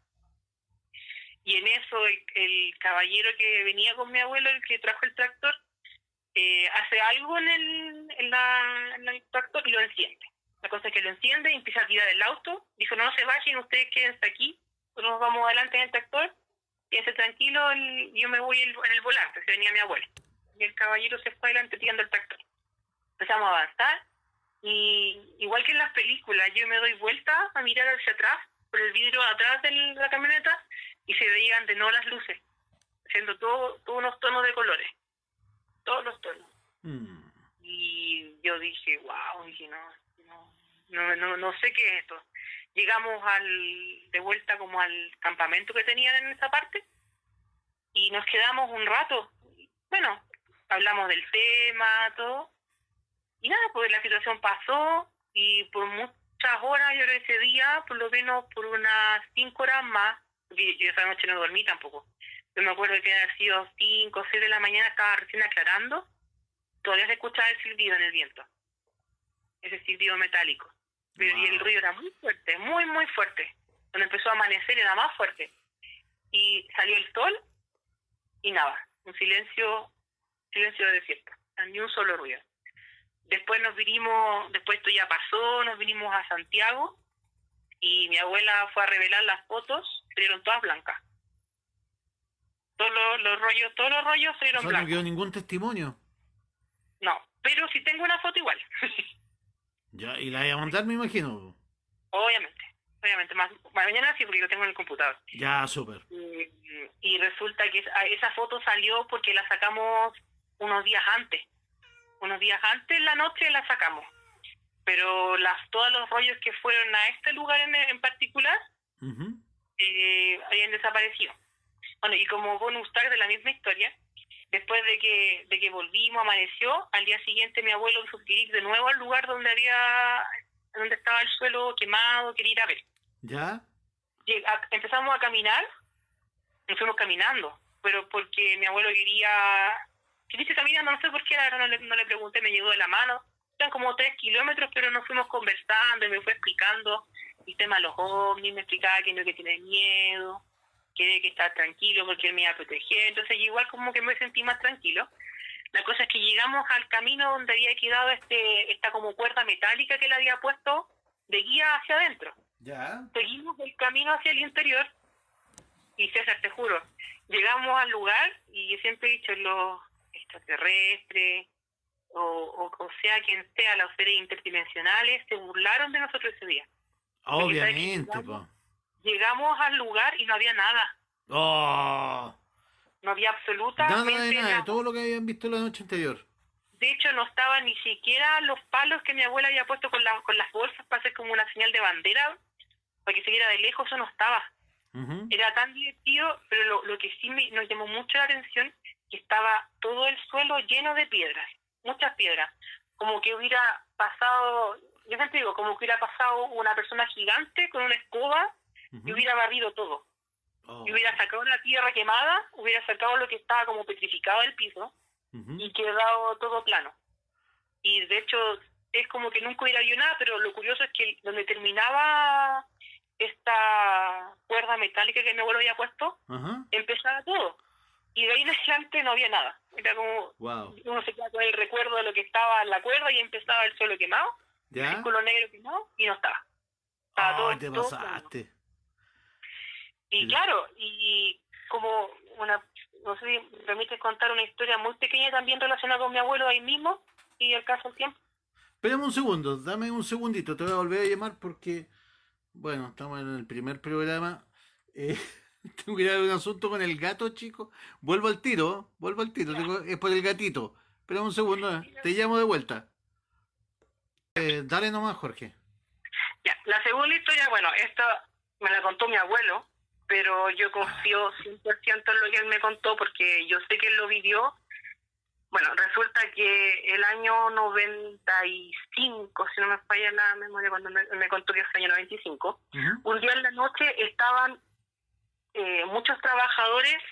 Y en eso el caballero que venía con mi abuelo, el que trajo el tractor, hace algo en el tractor y lo enciende. La cosa es que lo enciende y empieza a tirar el auto. Dijo, no se vayan, ustedes quédense aquí, nosotros vamos adelante en el tractor, quédense tranquilo, yo me voy en el volante, se venía mi abuelo. Y el caballero se fue adelante tirando el tractor. Empezamos a avanzar, y igual que en las películas, yo me doy vuelta a mirar hacia atrás, por el vidrio atrás de la camioneta, y se veían de nuevo las luces, haciendo todos unos tonos de colores, todos los tonos. Y yo dije, wow, dije, no sé qué es esto. Llegamos de vuelta como al campamento que tenían en esa parte, y nos quedamos un rato. Bueno, hablamos del tema, todo, y nada, pues la situación pasó, y por muchas horas, yo creo que ese día, por lo menos por unas 5 horas más, porque yo esa noche no dormí tampoco. Yo me acuerdo que había sido 5 o 6 de la mañana, estaba recién aclarando, todavía se escuchaba el silbido en el viento, ese silbido metálico. Pero y el ruido era muy fuerte, muy, muy fuerte. Cuando empezó a amanecer era más fuerte. Y salió el sol y nada, un silencio de desierto, ni un solo ruido. Después después esto ya pasó, nos vinimos a Santiago y mi abuela fue a revelar las fotos, salieron todas blancas. Todos los rollos salieron blancos. ¿No quedó ningún testimonio? No, pero sí tengo una foto igual. Ya, y la voy a mandar, me imagino. Obviamente. obviamente, más mañana sí, porque lo tengo en el computador. Ya, súper. Y resulta que esa foto salió porque la sacamos unos días antes. Unos días antes, en la noche, la sacamos. Pero todos los rollos que fueron a este lugar en particular habían desaparecido. Bueno, y como bonus track de la misma historia, después de que volvimos, amaneció, al día siguiente mi abuelo quiso ir de nuevo al lugar donde estaba el suelo quemado, quería ir a ver. ¿Ya? Empezamos a caminar, nos fuimos caminando, pero porque mi abuelo quería caminando, no sé por qué, la verdad no le pregunté, me llegó de la mano. Eran como 3 kilómetros, pero nos fuimos conversando y me fue explicando el tema de los ovnis, me explicaba que no, que tiene miedo, que estar tranquilo porque él me iba a proteger. Entonces igual como que me sentí más tranquilo. La cosa es que llegamos al camino donde había quedado esta como cuerda metálica que él había puesto de guía hacia adentro. Ya. Seguimos el camino hacia el interior y César, te juro, llegamos al lugar y yo siempre he dicho, los extraterrestres o sea quien sea, los seres interdimensionales se burlaron de nosotros ese día. Obviamente, llegamos al lugar y no había nada. Oh. No había absolutamente nada, todo lo que habían visto la noche anterior. De hecho, no estaban ni siquiera los palos que mi abuela había puesto con las bolsas para hacer como una señal de bandera, para que se viera de lejos, eso no estaba. Era tan divertido, pero lo que sí nos llamó mucho la atención, que estaba todo el suelo lleno de piedras, muchas piedras, como que hubiera pasado, yo siempre digo, como que hubiera pasado una persona gigante con una escoba y hubiera barrido todo. Y hubiera sacado la tierra quemada, hubiera sacado lo que estaba como petrificado del piso y quedado todo plano. Y de hecho es como que nunca hubiera habido nada, pero lo curioso es que donde terminaba esta cuerda metálica que mi abuelo había puesto, empezaba todo. Y de ahí en adelante no había nada. Era como, uno se queda con el recuerdo de lo que estaba en la cuerda y empezaba el suelo quemado, el círculo negro quemado, y no estaba. Estaba todo, te pasaste. Plano. Y claro, y como no sé si me permite contar una historia muy pequeña también relacionada con mi abuelo ahí mismo, y el caso del tiempo. Espérame un segundo, dame un segundito, te voy a volver a llamar porque, bueno, estamos en el primer programa. Tengo que ir a ver un asunto con el gato, chico. Vuelvo al tiro, es por el gatito. Espérame un segundo, te llamo de vuelta. Dale nomás, Jorge. Ya, la segunda historia, bueno, esta me la contó mi abuelo, pero yo confío 100% en lo que él me contó porque yo sé que él lo vivió. Bueno, resulta que el año 95, si no me falla la memoria, cuando me contó que fue el año 95, un día en la noche estaban muchos trabajadores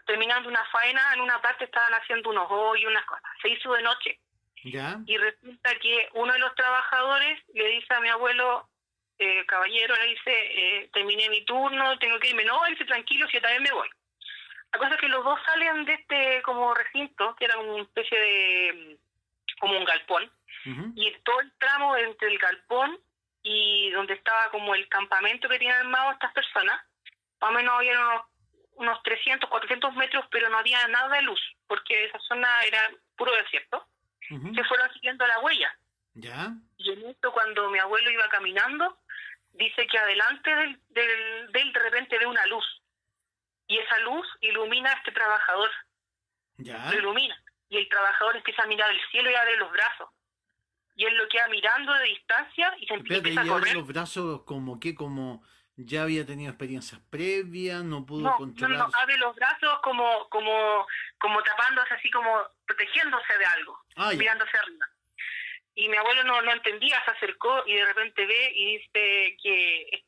terminando una faena, en una parte estaban haciendo unos hoyos, unas cosas. Se hizo de noche. ¿Ya? Y resulta que uno de los trabajadores le dice a mi abuelo, caballero, le dice, terminé mi turno, tengo que irme. No, él dice, tranquilo, si yo también me voy. La cosa es que los dos salen de este como recinto, que era una especie de, como un galpón, y todo el tramo entre el galpón y donde estaba como el campamento que tenían armado estas personas, más o menos había unos 300, 400 metros, pero no había nada de luz, porque esa zona era puro desierto. Se fueron siguiendo la huella. ¿Ya? Y en esto, cuando mi abuelo iba caminando, dice que adelante de él de repente ve una luz. Y esa luz ilumina a este trabajador. ¿Ya? Lo ilumina. Y el trabajador empieza a mirar el cielo y abre los brazos. Y él lo queda mirando de distancia y se empieza a correr. Los brazos como ya había tenido experiencias previas, no pudo controlar. No, abre los brazos como tapándose, así como protegiéndose de algo, mirándose arriba. Y mi abuelo no entendía, se acercó y de repente ve y dice que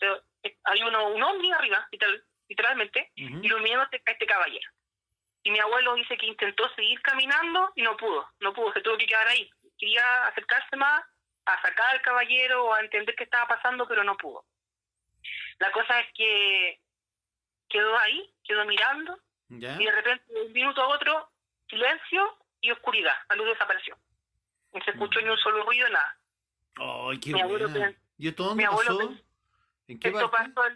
hay un ovni arriba, literalmente, iluminando a este caballero. Y mi abuelo dice que intentó seguir caminando y no pudo, se tuvo que quedar ahí. Quería acercarse más a sacar al caballero o a entender qué estaba pasando, pero no pudo. La cosa es que quedó ahí, quedó mirando, ¿ya? Y de repente, de un minuto a otro, silencio y oscuridad, la luz desapareció. No se escuchó ni un solo ruido, nada. ¡Ay, qué buena! ¿Y esto dónde pasó? ¿En qué esto parte? pasó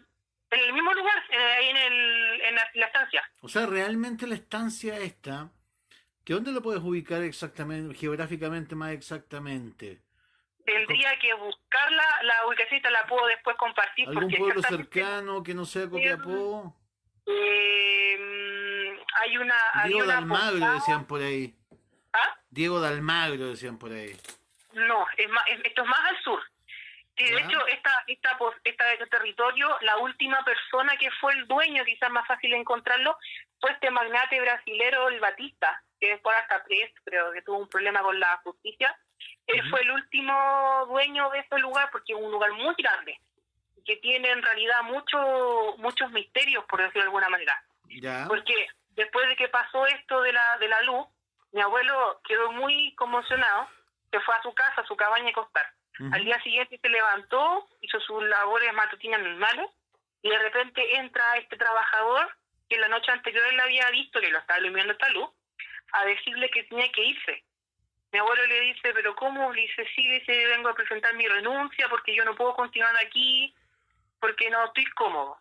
en el mismo lugar, ahí en la estancia. O sea, realmente la estancia esta, ¿que dónde lo puedes ubicar exactamente, geográficamente más exactamente? Tendría que buscar la ubicación y te la puedo después compartir. ¿Algún pueblo cercano que no sea Copiapó? Hay una... Diego de una Almagro posada. decían por ahí. ¿Ah? Diego de Almagro decían por ahí. No, esto es más al sur. Sí, de hecho, este territorio, la última persona que fue el dueño, quizás más fácil encontrarlo, fue este magnate brasilero, el Batista, que después hasta preso, creo que tuvo un problema con la justicia. Él fue el último dueño de ese lugar porque es un lugar muy grande, que tiene en realidad muchos misterios, por decirlo de alguna manera. Ya. Porque después de que pasó esto de la luz, mi abuelo quedó muy conmocionado, se fue a su casa, a su cabaña a acostar. Al día siguiente se levantó, hizo sus labores matutinas normales, y de repente entra este trabajador que la noche anterior él había visto que lo estaba iluminando esta luz, a decirle que tenía que irse. Mi abuelo le dice, ¿pero cómo? Le dice, sí, dice, vengo a presentar mi renuncia porque yo no puedo continuar aquí, porque no estoy cómodo.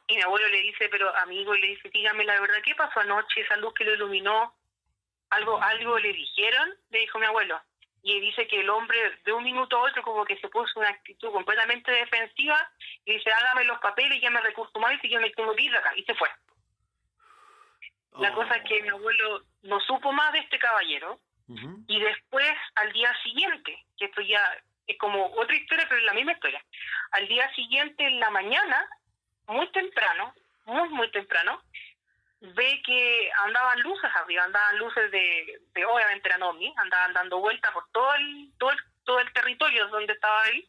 Y mi abuelo le dice, pero amigo, le dice, dígame la verdad, ¿qué pasó anoche? Esa luz que lo iluminó, ¿algo le dijeron? Le dijo mi abuelo. Y dice que el hombre de un minuto a otro como que se puso una actitud completamente defensiva y dice, hágame los papeles, llame a recursos humanos y yo me tengo que ir de acá. Y se fue. La cosa es que mi abuelo no supo más de este caballero. Y después, al día siguiente, que esto ya es como otra historia, pero es la misma historia. Al día siguiente, en la mañana, muy temprano, muy temprano, ve que andaban luces arriba, andaban luces de obviamente eran ovnis, andaban dando vueltas por todo el territorio donde estaba él,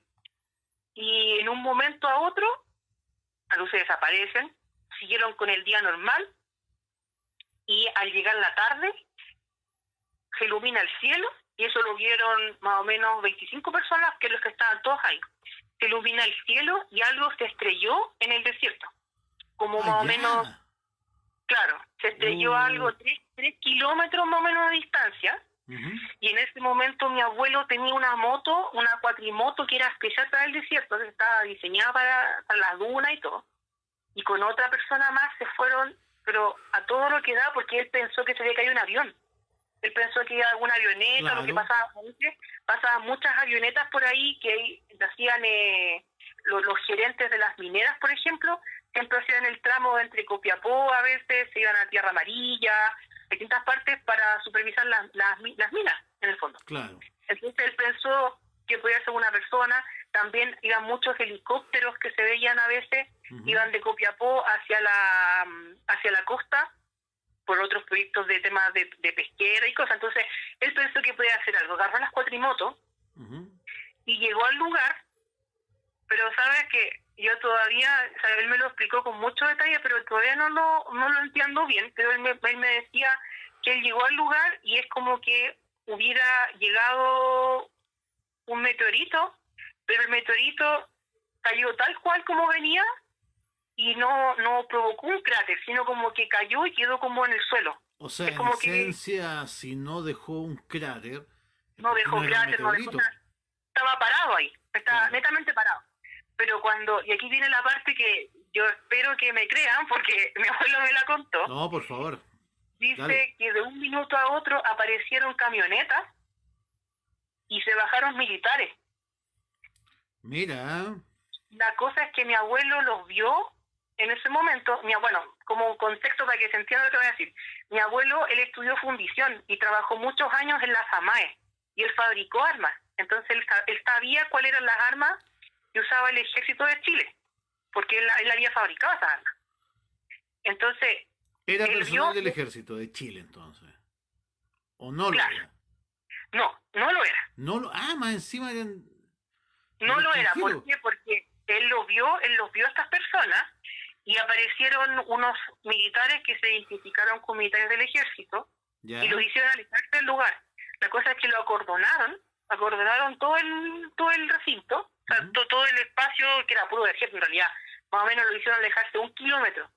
y en un momento a otro, las luces desaparecen, siguieron con el día normal, y al llegar la tarde, se ilumina el cielo, y eso lo vieron más o menos 25 personas, que los que estaban todos ahí. Se ilumina el cielo y algo se estrelló en el desierto, como más o menos... Claro, se estrelló algo 3 kilómetros más o menos de distancia, y en ese momento mi abuelo tenía una moto, una cuatrimoto que era especial para el desierto, que estaba diseñada para las dunas y todo, y con otra persona más se fueron, pero a todo lo que da, porque él pensó que se había caído un avión. Él pensó que iba alguna avioneta, claro. Lo que pasaban muchas avionetas por ahí que hacían los gerentes de las mineras, por ejemplo, siempre hacían el tramo entre Copiapó, a veces se iban a Tierra Amarilla, distintas partes para supervisar las minas, en el fondo. Claro. Entonces él pensó que podía ser una persona. También iban muchos helicópteros que se veían a veces, iban de Copiapó hacia la costa, por otros proyectos de temas de pesquera y cosas. Entonces él pensó que podía hacer algo, agarró las cuatrimotos y llegó al lugar, pero sabes que yo todavía, o sea, él me lo explicó con mucho detalle, pero todavía no lo entiendo bien, pero él me decía que él llegó al lugar y es como que hubiera llegado un meteorito, pero el meteorito cayó tal cual como venía y no provocó un cráter, sino como que cayó y quedó como en el suelo. O sea, en esencia, si no dejó un cráter... No dejó cráter, no dejó nada. Estaba parado ahí, estaba netamente parado. Pero y aquí viene la parte que yo espero que me crean, porque mi abuelo me la contó. No, por favor. Dice Dale. que de un minuto a otro aparecieron camionetas y se bajaron militares. Mira. La cosa es que mi abuelo los vio en ese momento. Bueno, como contexto para que se entienda lo que voy a decir. Mi abuelo, él estudió fundición y trabajó muchos años en la FAMAE. Y él fabricó armas. Entonces él sabía cuáles eran las armas que usaba el ejército de Chile, porque él había fabricado esas armas. Entonces... ¿Era personal del ejército de Chile, entonces? ¿O no claro. Lo era? No lo era. Más encima eran... No lo era, ¿por qué? Porque él los vio a estas personas y aparecieron unos militares que se identificaron como militares del ejército y los hicieron alejarse del lugar. La cosa es que lo acordonaron todo el recinto, o sea, todo el espacio que era puro ejército en realidad, más o menos lo hicieron alejarse 1 kilómetro.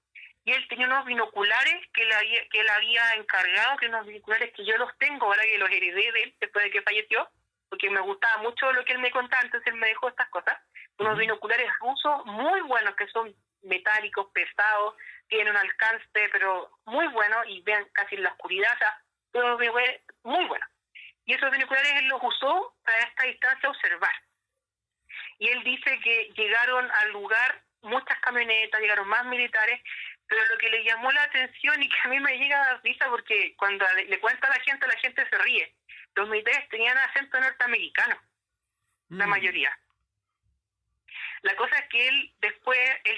Y él tenía unos binoculares que él había encargado, que unos binoculares que yo los tengo, ahora que los heredé de él después de que falleció, porque me gustaba mucho lo que él me contaba, entonces él me dejó estas cosas, unos binoculares rusos muy buenos, que son metálicos, pesados, tienen un alcance, pero muy bueno, y ven casi en la oscuridad, o sea, unos binoculares muy buenos. y esos binoculares él los usó para esta distancia observar. Y él dice que llegaron al lugar muchas camionetas, llegaron más militares, pero lo que le llamó la atención y que a mí me llega a dar risa porque cuando le cuenta a la gente se ríe. Los militares tenían acento norteamericano, la mayoría. La cosa es que él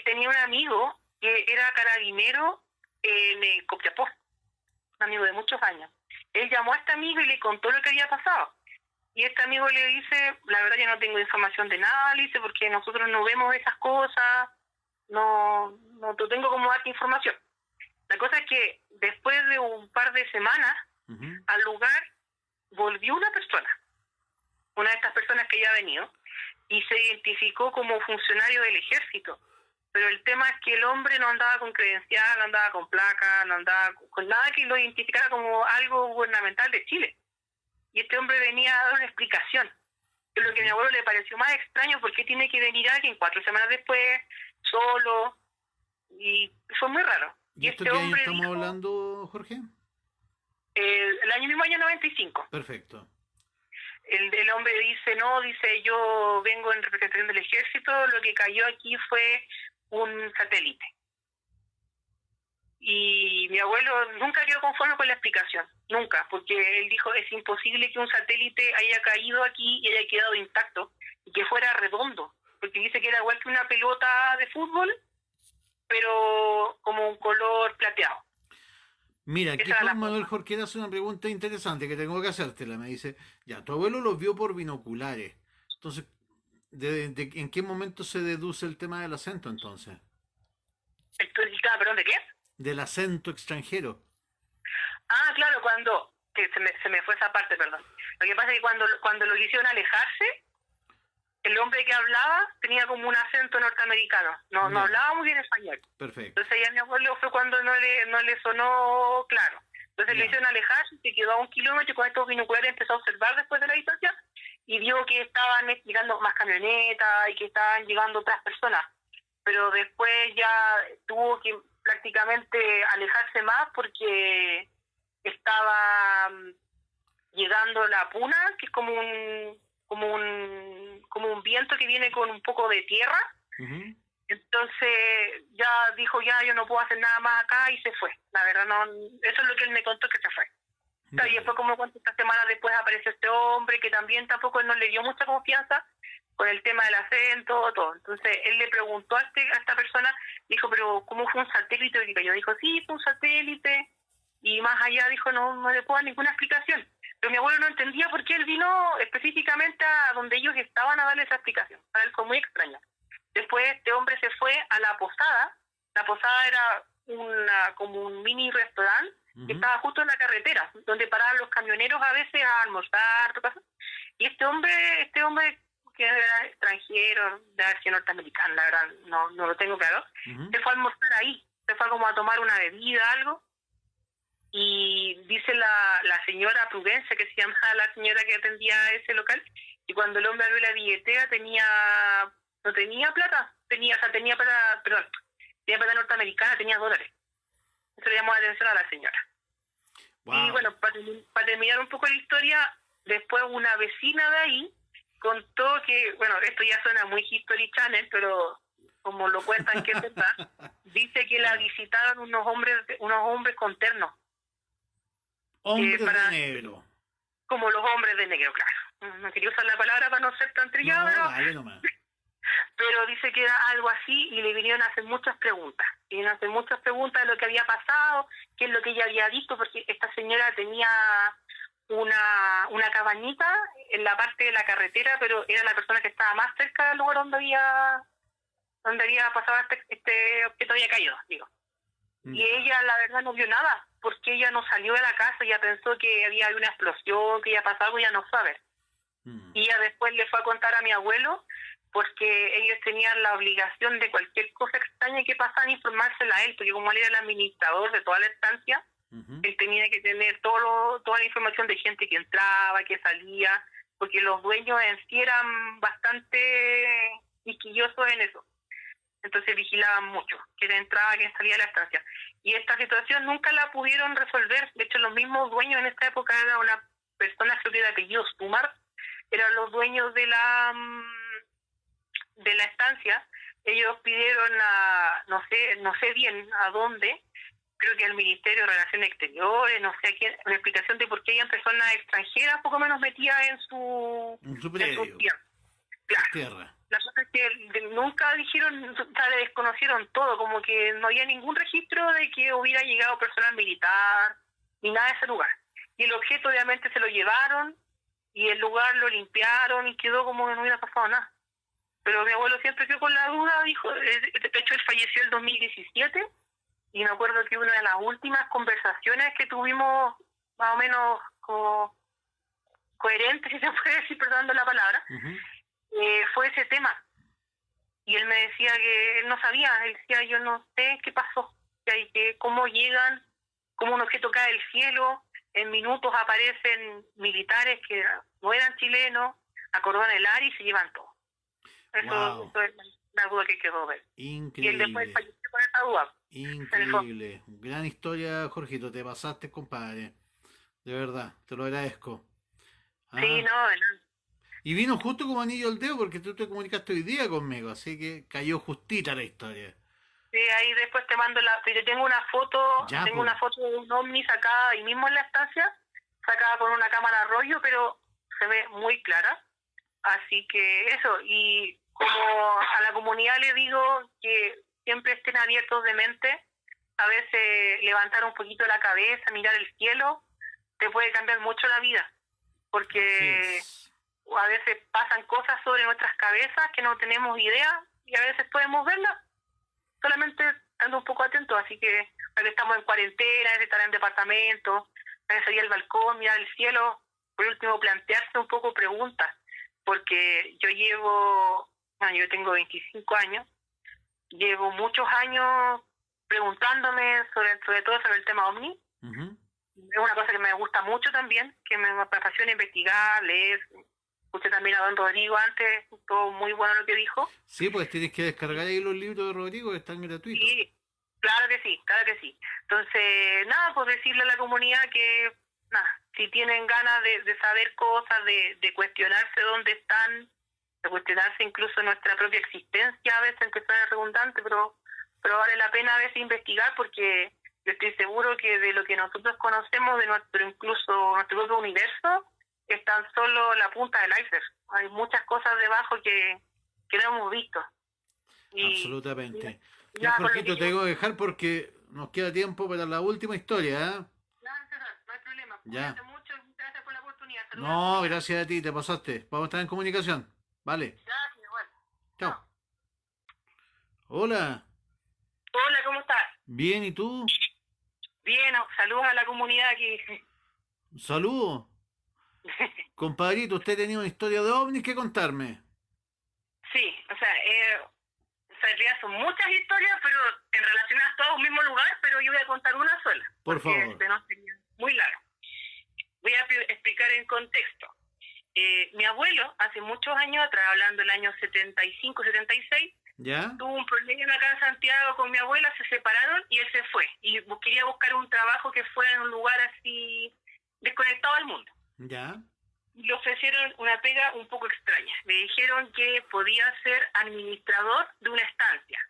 tenía un amigo que era carabinero en Copiapó, un amigo de muchos años. Él llamó a este amigo y le contó lo que había pasado. Y este amigo le dice, la verdad yo no tengo información de nada, le dice, porque nosotros no vemos esas cosas, no te tengo como darte información. La cosa es que después de un par de semanas, al lugar volvió una persona, una de estas personas que ya ha venido, y se identificó como funcionario del ejército. Pero el tema es que el hombre no andaba con credencial, no andaba con placa, no andaba con nada que lo identificara como algo gubernamental de Chile. Y este hombre venía a dar una explicación. Es lo que a mi abuelo le pareció más extraño, porque tiene que venir alguien 4 semanas después, solo, y fue muy raro. ¿Y esto qué año estamos hablando, Jorge? El mismo año 95. Perfecto. El hombre dice, yo vengo en representación del ejército, lo que cayó aquí fue un satélite. Y mi abuelo nunca quedó conforme con la explicación, nunca, porque él dijo, es imposible que un satélite haya caído aquí y haya quedado intacto, y que fuera redondo, porque dice que era igual que una pelota de fútbol, pero como un color plateado. Mira, aquí Juan Manuel Jorquera hace una pregunta interesante que tengo que hacértela. Me dice, ya, tu abuelo los vio por binoculares. Entonces, ¿en qué momento se deduce el tema del acento entonces? ¿Perdón, de qué? Del acento extranjero. Ah, claro, se me fue esa parte, perdón. Lo que pasa es que cuando lo hicieron alejarse, el hombre que hablaba tenía como un acento norteamericano, no hablaba muy bien español. Perfecto. Entonces ya mi abuelo fue cuando no le sonó claro. Entonces le hicieron alejarse, se quedó a 1 kilómetro y con estos binoculares empezó a observar después de la distancia y vio que estaban llegando más camionetas y que estaban llegando otras personas. Pero después ya tuvo que prácticamente alejarse más porque estaba llegando la puna, que es como un viento que viene con un poco de tierra. Entonces ya dijo, yo no puedo hacer nada más acá, y se fue. La verdad, no, eso es lo que él me contó, que se fue. Y después, como cuántas semanas después, apareció este hombre que también tampoco no le dio mucha confianza con el tema del acento, todo. Entonces él le preguntó a esta persona, dijo, pero ¿cómo fue un satélite que cayó? Dijo, sí, fue un satélite, y más allá dijo, no le puedo dar ninguna explicación. Pero mi abuelo no entendía por qué él vino específicamente a donde ellos estaban a darle esa explicación. Para él fue muy extraño. Después este hombre se fue a la posada. La posada era como un mini restaurante que estaba justo en la carretera, donde paraban los camioneros a veces a almorzar, y este hombre que era extranjero, de haber sido norteamericano, la verdad no lo tengo claro, se fue a almorzar ahí, se fue como a tomar una bebida, algo, y dice la señora Prudencia, que se llama la señora que atendía ese local, y cuando el hombre abrió la billetera no tenía plata, tenía plata norteamericana, tenía dólares. Eso le llamó la atención a la señora. Wow. Y bueno, para terminar un poco la historia, después una vecina de ahí contó que, bueno, esto ya suena muy History Channel, pero como lo cuentan que es verdad, dice que la visitaron unos hombres con ternos. Hombres de negro. Como los hombres de negro, claro. No quería usar la palabra para no ser tan trillado, pero dice que era algo así, y le vinieron a hacer muchas preguntas. Vinieron a hacer muchas preguntas de lo que había pasado, qué es lo que ella había visto, porque esta señora tenía una cabañita en la parte de la carretera, pero era la persona que estaba más cerca del lugar donde había pasado este objeto había caído, digo. Y ella, la verdad, no vio nada, porque ella no salió de la casa, ella pensó que había una explosión, que había pasado algo, ya no fue a ver. Y ella después le fue a contar a mi abuelo, porque ellos tenían la obligación de cualquier cosa extraña que pasara, informársela a él, porque como él era el administrador de toda la estancia, él tenía que tener toda la información de gente que entraba, que salía, porque los dueños en sí eran bastante quisquillosos en eso. Entonces vigilaban mucho quién entraba, quién salía de la estancia. Y esta situación nunca la pudieron resolver. De hecho, los mismos dueños en esta época era personas, creo que de apellidos Tumar, eran los dueños de la estancia. Ellos pidieron no sé bien a dónde, creo que al Ministerio de Relaciones Exteriores, no sé a quién, una explicación de por qué hayan personas extranjeras poco menos metidas en su predio, tierra. Claro. Tierra. La cosa es que nunca dijeron, o sea, le desconocieron todo, como que no había ningún registro de que hubiera llegado personal militar, ni nada de ese lugar. Y el objeto obviamente se lo llevaron, y el lugar lo limpiaron, y quedó como que no hubiera pasado nada. Pero mi abuelo siempre quedó con la duda, dijo, de hecho él falleció en 2017, y me acuerdo que una de las últimas conversaciones que tuvimos, más o menos como coherentes, si se puede decir, perdonando la palabra, fue ese tema. Y él me decía que él no sabía, él decía, yo no sé qué pasó, que cómo llegan, cómo un objeto cae del cielo, en minutos aparecen militares que no eran chilenos, acordan el área y se llevan todo. Eso es la duda que quedó ver. Increíble. Y él después falleció con esa duda. Increíble. Gran historia, Jorgito. Te pasaste, compadre. De verdad, te lo agradezco. Sí, no, de nada. Y vino justo como anillo al dedo porque tú te comunicaste hoy día conmigo, así que cayó justita la historia. Sí, ahí después te mando yo tengo una foto, una foto de un ovni sacada ahí mismo en la estancia, sacada con una cámara rollo, pero se ve muy clara. Así que eso, y como a la comunidad le digo que siempre estén abiertos de mente, a veces levantar un poquito la cabeza, mirar el cielo, te puede cambiar mucho la vida, porque a veces pasan cosas sobre nuestras cabezas que no tenemos idea y a veces podemos verlas solamente estando un poco atentos. Así que a veces estamos en cuarentena, a veces estar en departamento, a veces salir al balcón, mirar el cielo, por último plantearse un poco preguntas, porque yo tengo 25 años, llevo muchos años preguntándome sobre todo sobre el tema OVNI. Es una cosa que me gusta mucho también, que me apasiona investigar, leer. Escuché también a don Rodrigo antes, todo muy bueno lo que dijo. Sí, pues tienes que descargar ahí los libros de Rodrigo, que están gratuitos. Sí, claro que sí. Entonces, nada, pues decirle a la comunidad que, si tienen ganas de saber cosas, de cuestionarse dónde están, de cuestionarse incluso nuestra propia existencia, a veces, aunque suene redundante, pero vale la pena a veces investigar, porque yo estoy seguro que de lo que nosotros conocemos de nuestro propio universo, es tan solo la punta del iceberg. Hay muchas cosas debajo que no hemos visto. Absolutamente. Ya, Jorgito, te tengo que dejar porque nos queda tiempo para la última historia, ¿eh? No hay problema. Ya. Cuídate mucho, gracias por la oportunidad. No, gracias a ti, te pasaste. Vamos a estar en comunicación. Vale. Gracias, bueno. Chao. Hola. Hola, ¿cómo estás? Bien, ¿y tú? Bien, saludos a la comunidad aquí. Saludos. Compadrito, ¿usted tenía una historia de ovnis que contarme? Sí, o sea, en realidad son muchas historias, pero en relacionadas todas a un mismo lugar, pero yo voy a contar una sola. Por favor. No sería muy largo. Voy a explicar en contexto. Mi abuelo, hace muchos años atrás, hablando del año 75, 76, ¿ya? Tuvo un problema acá en Santiago con mi abuela, se separaron y él se fue. Y quería buscar un trabajo que fuera en un lugar así desconectado al mundo. ¿Ya? Le ofrecieron una pega un poco extraña. Le dijeron que podía ser administrador de una estancia.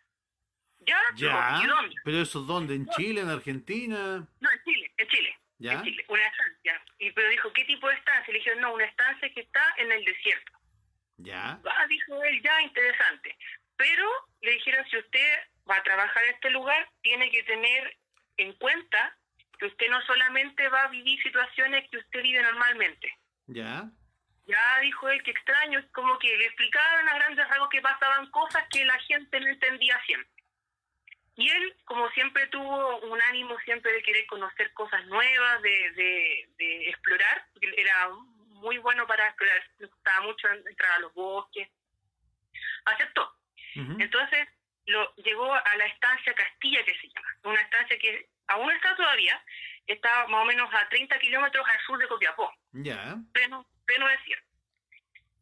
¿Ya? ¿Ya? ¿Y dónde? ¿Pero eso dónde? ¿En Chile? ¿En Argentina? No, en Chile. ¿Ya? En Chile, una estancia. Pero dijo, ¿qué tipo de estancia? Le dijeron, no, una estancia que está en el desierto. ¿Ya? Dijo él, ya, interesante. Pero le dijeron, si usted va a trabajar en este lugar, tiene que tener en cuenta que usted no solamente va a vivir situaciones que usted vive normalmente. ¿Ya? Ya, dijo él, que extraño, como que le explicaron a grandes rasgos que pasaban cosas que la gente no entendía siempre. Y él, como siempre, tuvo un ánimo siempre de querer conocer cosas nuevas, de explorar, porque era muy bueno para explorar, le gustaba mucho entrar a los bosques. Aceptó. Entonces llegó a la estancia Castilla, que se llama, una estancia que aún está todavía, está más o menos a 30 kilómetros al sur de Copiapó. Ya. Pleno desierto.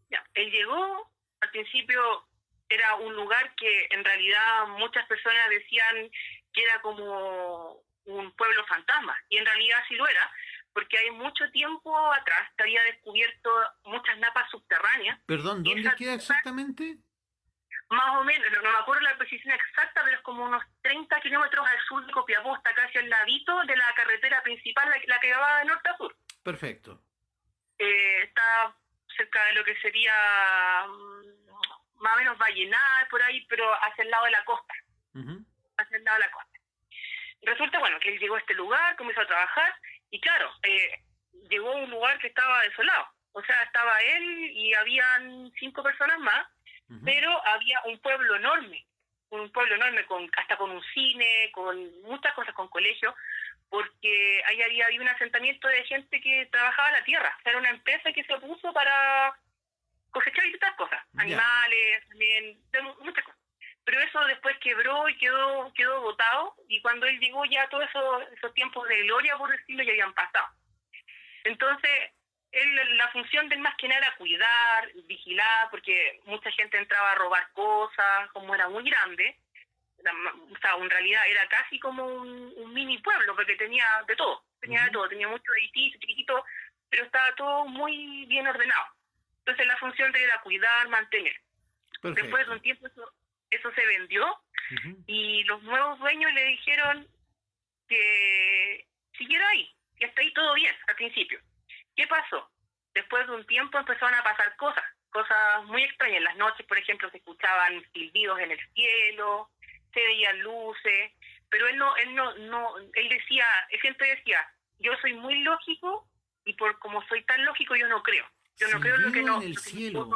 Ya. Él llegó, al principio era un lugar que en realidad muchas personas decían que era como un pueblo fantasma, y en realidad sí lo era, porque hay mucho tiempo atrás se había descubierto muchas napas subterráneas. Perdón, ¿dónde queda exactamente? Más o menos, no me acuerdo la precisión exacta, pero es como unos 30 kilómetros al sur de Copiapó, está casi al ladito de la carretera principal, la que va de norte a sur. Perfecto. Está cerca de lo que sería más o menos Vallenar, por ahí, pero hacia el lado de la costa. Hacia el lado de la costa. Resulta, bueno, que él llegó a este lugar, comenzó a trabajar, y claro, llegó a un lugar que estaba desolado. O sea, estaba él y habían 5 personas más, pero había un pueblo enorme, hasta con un cine, con muchas cosas, con colegio, porque ahí había un asentamiento de gente que trabajaba la tierra. O sea, era una empresa que se puso para cosechar y estas cosas, animales, también, muchas cosas. Pero eso después quebró y quedó botado, y cuando él llegó ya todos esos tiempos de gloria, por decirlo, ya habían pasado. Entonces, la función de él más que nada era cuidar, vigilar, porque mucha gente entraba a robar cosas, como era muy grande. O sea, en realidad era casi como un mini pueblo, porque tenía de todo, tenía muchos edificios chiquititos, pero estaba todo muy bien ordenado. Entonces la función de él era cuidar, mantener. Perfecto. Después de un tiempo eso se vendió, y los nuevos dueños le dijeron que siguiera ahí, y hasta ahí todo bien al principio. ¿Qué pasó? Después de un tiempo empezaron a pasar cosas muy extrañas. En las noches, por ejemplo, se escuchaban silbidos en el cielo, se veían luces, pero él decía, él siempre decía, yo soy muy lógico, y por como soy tan lógico yo no creo. Yo no creo en lo que no. En el cielo.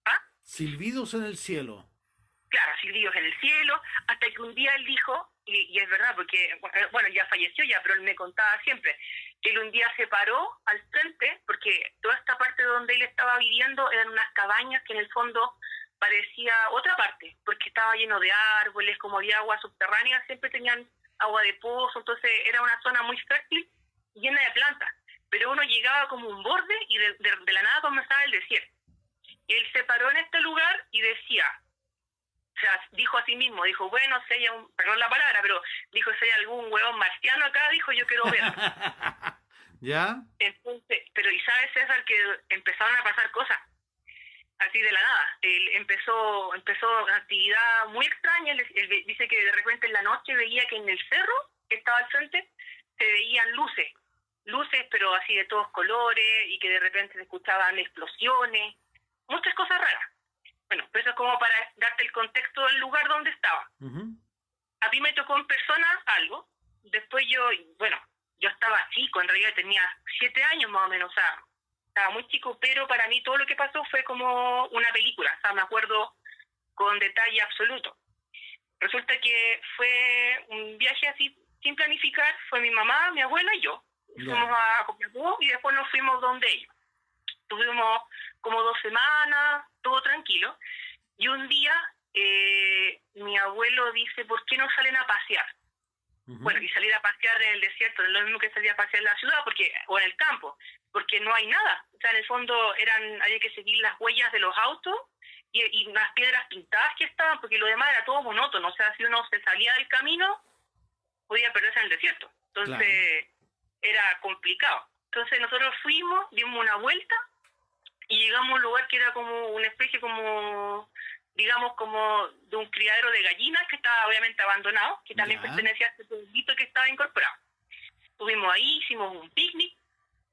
¿Ah? Silbidos en el cielo. Claro, silbidos en el cielo, hasta que un día él dijo, y es verdad, porque, bueno, ya falleció ya, pero él me contaba siempre, que él un día se paró al frente, porque toda esta parte donde él estaba viviendo eran unas cabañas que en el fondo parecía otra parte, porque estaba lleno de árboles, como había agua subterránea, siempre tenían agua de pozo, entonces era una zona muy fértil, llena de plantas, pero uno llegaba como un borde y de la nada comenzaba el desierto. Y él se paró en este lugar y decía, o sea, dijo a sí mismo, dijo, bueno, si hay perdón la palabra, pero dijo, si hay algún huevón marciano acá, dijo, yo quiero ver. ¿Ya? Entonces, pero ¿y sabes, César, que empezaron a pasar cosas? Así de la nada. Él empezó una actividad muy extraña. Él dice que de repente en la noche veía que en el cerro que estaba al frente se veían luces, pero así de todos colores, y que de repente se escuchaban explosiones, muchas cosas raras. Bueno, pues eso es como para darte el contexto del lugar donde estaba. A mí me tocó en persona algo. Después yo estaba chico, en realidad tenía 7 años más o menos, o sea, estaba muy chico, pero para mí todo lo que pasó fue como una película, o sea, me acuerdo con detalle absoluto. Resulta que fue un viaje así, sin planificar, fue mi mamá, mi abuela y yo. Fuimos a Copiapó y después nos fuimos donde ellos. Tuvimos como 2 semanas, todo tranquilo, y un día mi abuelo dice, ¿por qué no salen a pasear? Bueno, y salir a pasear en el desierto no es lo mismo que salir a pasear en la ciudad o en el campo, porque no hay nada. O sea, en el fondo había que seguir las huellas de los autos y unas piedras pintadas que estaban, porque lo demás era todo monótono. O sea, si uno se salía del camino, podía perderse en el desierto. Entonces, era complicado. Entonces nosotros fuimos, dimos una vuelta y llegamos a un lugar que era como una especie digamos como de un criadero de gallinas que estaba obviamente abandonado, que también pertenecía a este pueblito que estaba incorporado. Estuvimos ahí, hicimos un picnic,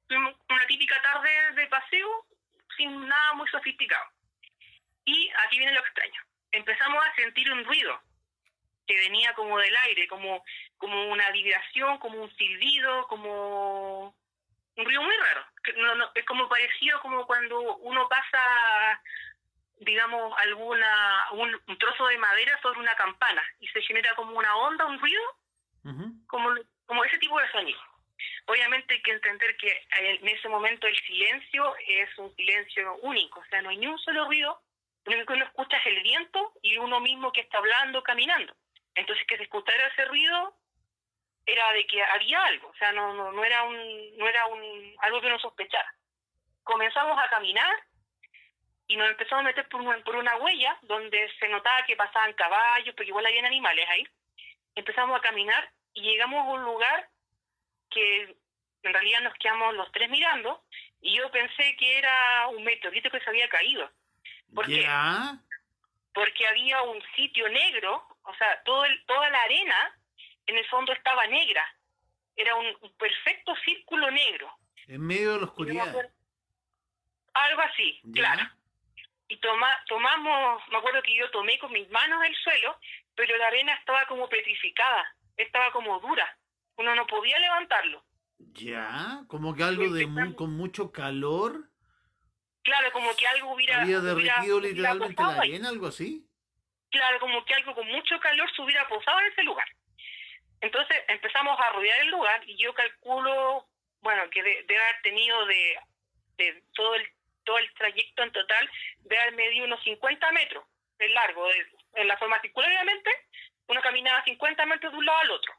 tuvimos una típica tarde de paseo sin nada muy sofisticado. Y aquí viene lo extraño. Empezamos a sentir un ruido que venía como del aire, como una vibración, como un silbido, como un ruido muy raro. Es como parecido como cuando uno pasa, digamos, un trozo de madera sobre una campana y se genera como una onda, un ruido, como ese tipo de sonido. Obviamente hay que entender que en ese momento el silencio es un silencio único, o sea, no hay ni un solo ruido, lo único que uno escucha es el viento y uno mismo que está hablando, caminando. Entonces que se escuchara ese ruido era de que había algo, o sea, no era algo que uno sospechara. Comenzamos a caminar y nos empezamos a meter por una huella donde se notaba que pasaban caballos, porque igual habían animales ahí. Empezamos a caminar y llegamos a un lugar que en realidad nos quedamos los tres mirando y yo pensé que era un meteorito que se había caído. ¿Por qué? Porque había un sitio negro, o sea, toda la arena en el fondo estaba negra. Era un perfecto círculo negro. En medio de la oscuridad. Algo así, ¿ya? Claro. Y tomamos, me acuerdo que yo tomé con mis manos el suelo, pero la arena estaba como petrificada, estaba como dura. Uno no podía levantarlo. Ya, como que algo con mucho calor. Claro, como que algo había derretido literalmente la arena, algo así. Claro, como que algo con mucho calor se hubiera posado en ese lugar. Entonces empezamos a rodear el lugar y yo calculo, bueno, que debe haber tenido de todo el trayecto en total, debe haber medido unos 50 metros de largo. En la forma circular, obviamente, uno caminaba 50 metros de un lado al otro.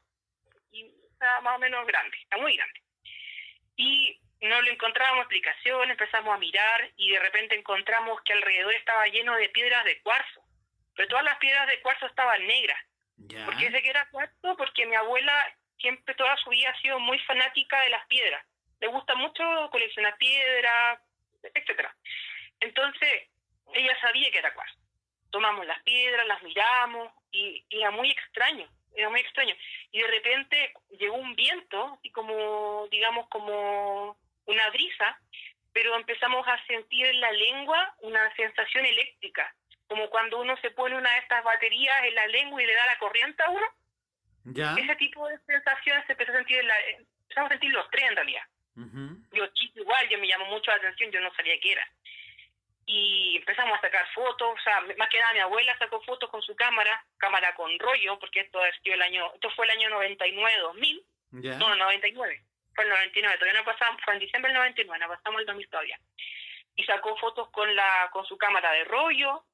Y era más o menos grande, era muy grande. Y no le encontrábamos explicación, empezamos a mirar y de repente encontramos que alrededor estaba lleno de piedras de cuarzo. Pero todas las piedras de cuarzo estaban negras. ¿Ya? ¿Por qué sé que era cuarzo? Porque mi abuela siempre toda su vida ha sido muy fanática de las piedras. Le gusta mucho coleccionar piedras, etcétera. Entonces, ella sabía que era cuarzo. Tomamos las piedras, las miramos y era muy extraño. Y de repente llegó un viento, así como, digamos, como una brisa, pero empezamos a sentir en la lengua una sensación eléctrica, como cuando uno se pone una de estas baterías en la lengua y le da la corriente a uno. ¿Ya? Ese tipo de sensaciones se empezó a sentir empezamos a sentir los tres en realidad. Yo chico igual, yo me llamó mucho la atención, yo no sabía qué era. Y empezamos a sacar fotos, o sea, más que nada mi abuela sacó fotos con su cámara con rollo, porque esto fue el año 99, 2000, ¿Ya? No, 99, fue el 99, todavía no pasamos, fue en diciembre del 99, no pasamos el 2000 todavía. Y sacó fotos con su cámara de rollo,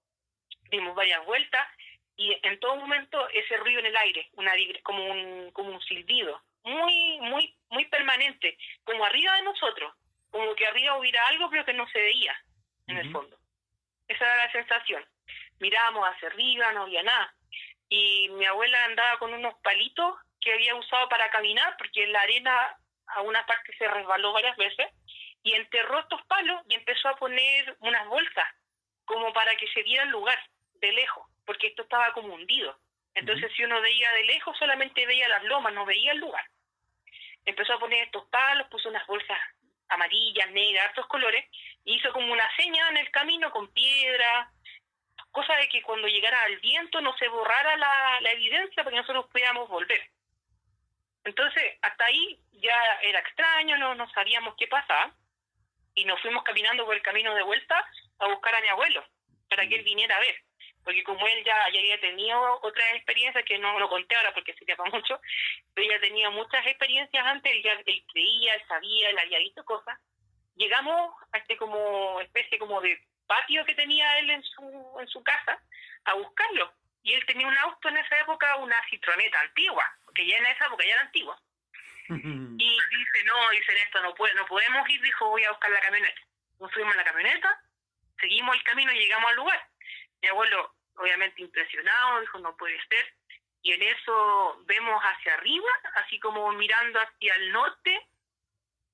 dimos varias vueltas, y en todo momento ese ruido en el aire, como un silbido, muy, muy, muy permanente, como arriba de nosotros, como que arriba hubiera algo pero que no se veía en el fondo. Esa era la sensación. Mirábamos hacia arriba, no había nada. Y mi abuela andaba con unos palitos que había usado para caminar, porque en la arena a una parte se resbaló varias veces, y enterró estos palos y empezó a poner unas bolsas, como para que se viera el lugar, de lejos, porque esto estaba como hundido. Entonces si uno veía de lejos, solamente veía las lomas, no veía el lugar. Empezó a poner estos palos, puso unas bolsas amarillas, negras, hartos colores, y hizo como una seña en el camino con piedra, cosa de que cuando llegara el viento no se borrara la evidencia para que nosotros pudiéramos volver. Entonces, hasta ahí ya era extraño, no sabíamos qué pasaba, y nos fuimos caminando por el camino de vuelta a buscar a mi abuelo, para que él viniera a ver. Porque como él ya había tenido otras experiencias, que no lo conté ahora porque sería para mucho, pero ya tenía muchas experiencias antes, él creía, él sabía, él había visto cosas. Llegamos a como especie como de patio que tenía él en su casa a buscarlo. Y él tenía un auto en esa época, una Citroneta antigua, porque ya en esa época ya era antigua. Y dice Néstor, no podemos ir, dijo, voy a buscar la camioneta. Nos subimos en la camioneta, seguimos el camino y llegamos al lugar. Mi abuelo, obviamente impresionado, dijo, no puede ser. Y en eso vemos hacia arriba, así como mirando hacia el norte,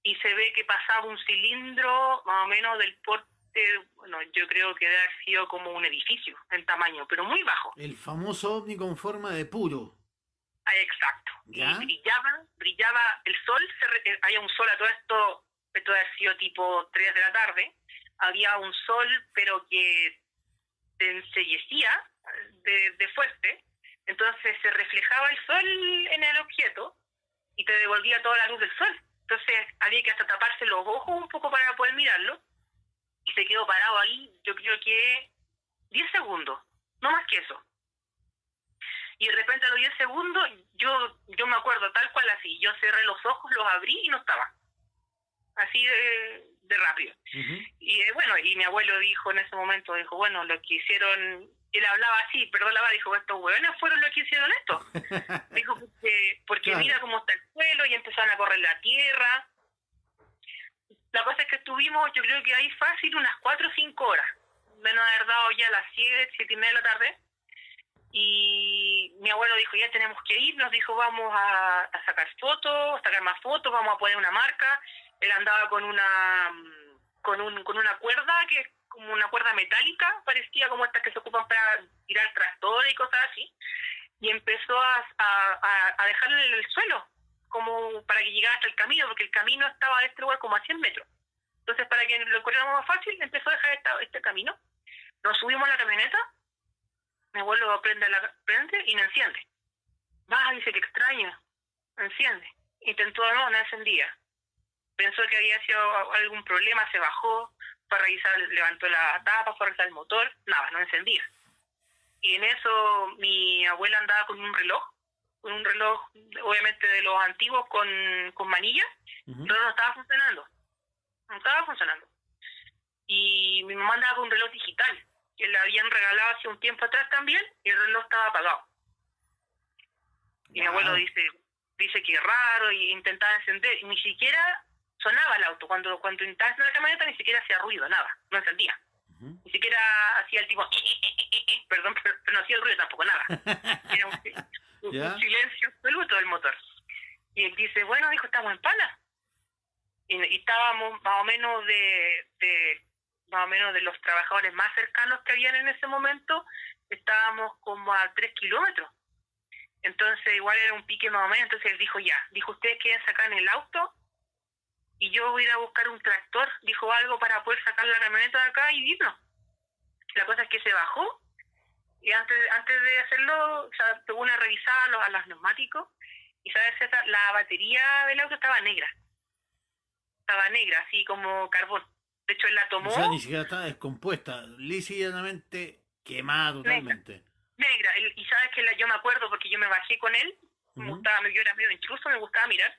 y se ve que pasaba un cilindro más o menos del porte, bueno, yo creo que debe haber sido como un edificio en tamaño, pero muy bajo. El famoso ovni con forma de puro. Exacto. ¿Ya? Y brillaba el sol, había un sol a todo esto debe haber sido tipo 3 de la tarde, había un sol, pero que se encellecía de fuerte, entonces se reflejaba el sol en el objeto y te devolvía toda la luz del sol. Entonces había que hasta taparse los ojos un poco para poder mirarlo, y se quedó parado ahí, yo creo que 10 segundos, no más que eso. Y de repente a los 10 segundos, yo me acuerdo tal cual así, yo cerré los ojos, los abrí y no estaba. Así de rápido. Y bueno, y mi abuelo dijo en ese momento, dijo, bueno, lo que hicieron, él hablaba así, perdón, dijo, estos hueones fueron los que hicieron esto. Dijo, porque claro, mira cómo está el suelo, y empezaron a correr la tierra. La cosa es que estuvimos, yo creo que ahí fácil unas 4 o 5 horas, menos de haber dado ya las 7:30 de la tarde, Y mi abuelo dijo, ya tenemos que ir, nos dijo, vamos a sacar fotos, a sacar más fotos, vamos a poner una marca. Él andaba con una cuerda, que es como una cuerda metálica, parecía como estas que se ocupan para tirar tractores y cosas así. Y empezó a dejarlo en el suelo, como para que llegara hasta el camino, porque el camino estaba de este lugar como a 100 metros. Entonces, para que lo corriéramos más fácil, empezó a dejar este camino. Nos subimos a la camioneta, mi abuelo prende y no enciende. Dice que extraño, enciende. Intentó, no encendía. Pensó que había sido algún problema, se bajó, fue a revisar, levantó la tapa, fue a revisar el motor, nada, no encendía. Y en eso mi abuela andaba con un reloj obviamente de los antiguos con manillas, pero no estaba funcionando. Y mi mamá andaba con un reloj digital, que le habían regalado hace un tiempo atrás también, y el reloj estaba apagado. Y mi abuelo dice que es raro, y intentaba encender, y ni siquiera sonaba el auto. Cuando intentaba encender la camioneta, ni siquiera hacía ruido, nada, no encendía. Ni siquiera hacía el tipo, perdón, pero no hacía el ruido tampoco, nada. Era un silencio absoluto del motor. Y él dice, bueno, dijo, estamos en Pana. Y estábamos más o menos de los trabajadores más cercanos que habían en ese momento, estábamos como a 3 kilómetros. Entonces igual era un pique más o menos. Entonces él dijo, ustedes quieren sacar en el auto y yo voy a ir a buscar un tractor, dijo, algo para poder sacar la camioneta de acá y irnos. La cosa es que se bajó, y antes de hacerlo, pegó una revisada a los neumáticos, y ¿sabes, César? La batería del auto estaba negra, así como carbón. De hecho, él la tomó... O sea, ni siquiera estaba descompuesta, lisa y llanamente quemada totalmente. Negra. Y sabes que yo me acuerdo porque yo me bajé con él, yo era medio intruso, me gustaba mirar.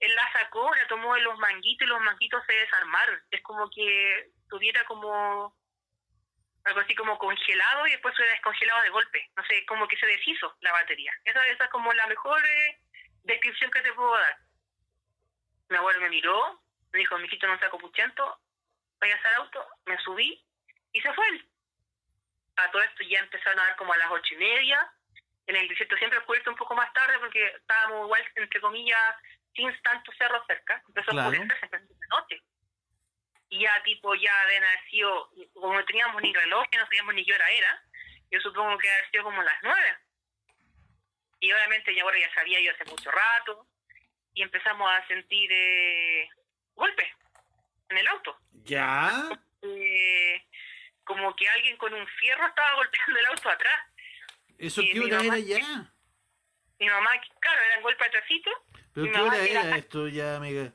Él la sacó, la tomó de los manguitos, y los manguitos se desarmaron. Es como que tuviera como algo así como congelado, y después se descongelado de golpe. No sé, como que se deshizo la batería. Esa es como la mejor descripción que te puedo dar. Mi abuelo me miró, me dijo, mijito, no sea copuchento, vaya al auto, me subí, y se fue él. A todo esto ya empezaron a dar como a las 8:30. En el desierto siempre oscurece un poco más tarde, porque estábamos igual, entre comillas, sin tantos cerros cerca. Empezó a oscurecerse, empezó de noche. Y ya deben haber sido, como no teníamos ni reloj, no sabíamos ni qué hora era, yo supongo que haber sido como las 9. Y obviamente ya sabía yo hace mucho rato, y empezamos a sentir golpes en el auto. ¿Ya? Como que alguien con un fierro estaba golpeando el auto atrás. ¿Eso qué hora era ya? Mi mamá, claro, era un golpe atrásito. ¿Pero qué hora era esto ya, amiga?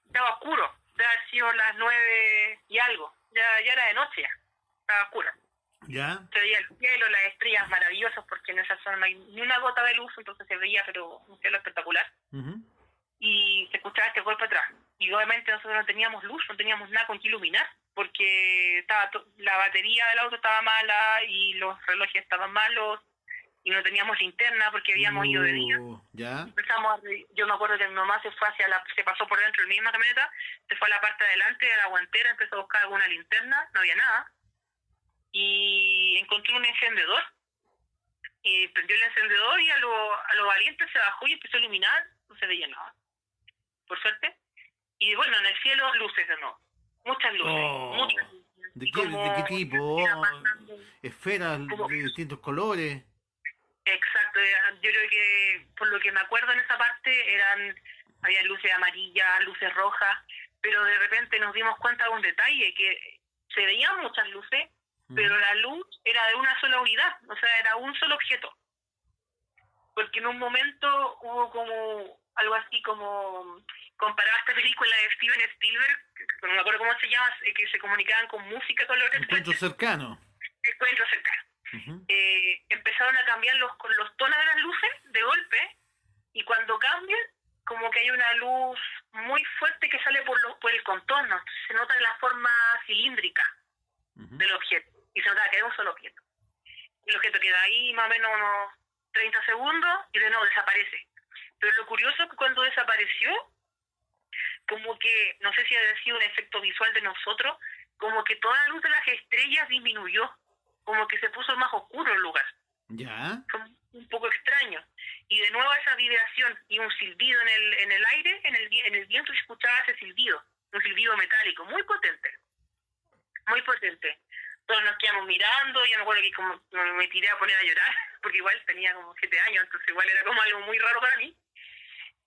Estaba oscuro, debe haber sido las 9 y algo, ya era de noche ya, estaba oscuro. ¿Ya? Se veía el cielo, las estrellas maravillosas, porque en esa zona no hay ni una gota de luz, entonces se veía, pero un cielo espectacular. Y se escuchaba este golpe atrás. Y obviamente nosotros no teníamos luz, no teníamos nada con que iluminar, porque la batería del auto estaba mala, y los relojes estaban malos, y no teníamos linterna porque habíamos ido de día. ¿Ya? Yo me acuerdo que mi mamá se pasó por dentro de la misma camioneta, se fue a la parte de adelante de la guantera, empezó a buscar alguna linterna, no había nada, y encontré un encendedor, y prendió el encendedor, y a lo valiente se bajó y empezó a iluminar, no se veía nada, por suerte. Y bueno, en el cielo luces de nuevo, muchas luces, muchas luces. ¿De qué tipo? ¿Esferas de distintos colores? Exacto, yo creo que por lo que me acuerdo en esa parte había luces amarillas, luces rojas, pero de repente nos dimos cuenta de un detalle, que se veían muchas luces, pero la luz era de una sola unidad, o sea, era un solo objeto. Porque en un momento hubo como algo así como, comparaba esta película de Steven Spielberg, que no me acuerdo cómo se llama, que se comunicaban con música con los Encuentro cercano. Empezaron a cambiar los tonos de las luces de golpe, y cuando cambian, como que hay una luz muy fuerte que sale por el contorno, se nota la forma cilíndrica del objeto, y se nota que es un solo objeto. El objeto queda ahí más o menos unos 30 segundos y de nuevo desaparece. Pero lo curioso es que cuando desapareció, como que, no sé si ha sido un efecto visual de nosotros, como que toda la luz de las estrellas disminuyó, como que se puso más oscuro el lugar. Ya. Fue un poco extraño. Y de nuevo esa vibración y un silbido en el aire, en el viento se escuchaba ese silbido, un silbido metálico, muy potente, muy potente. Todos nos quedamos mirando, yo me acuerdo que como me tiré a poner a llorar, porque igual tenía como 7 años, entonces igual era como algo muy raro para mí.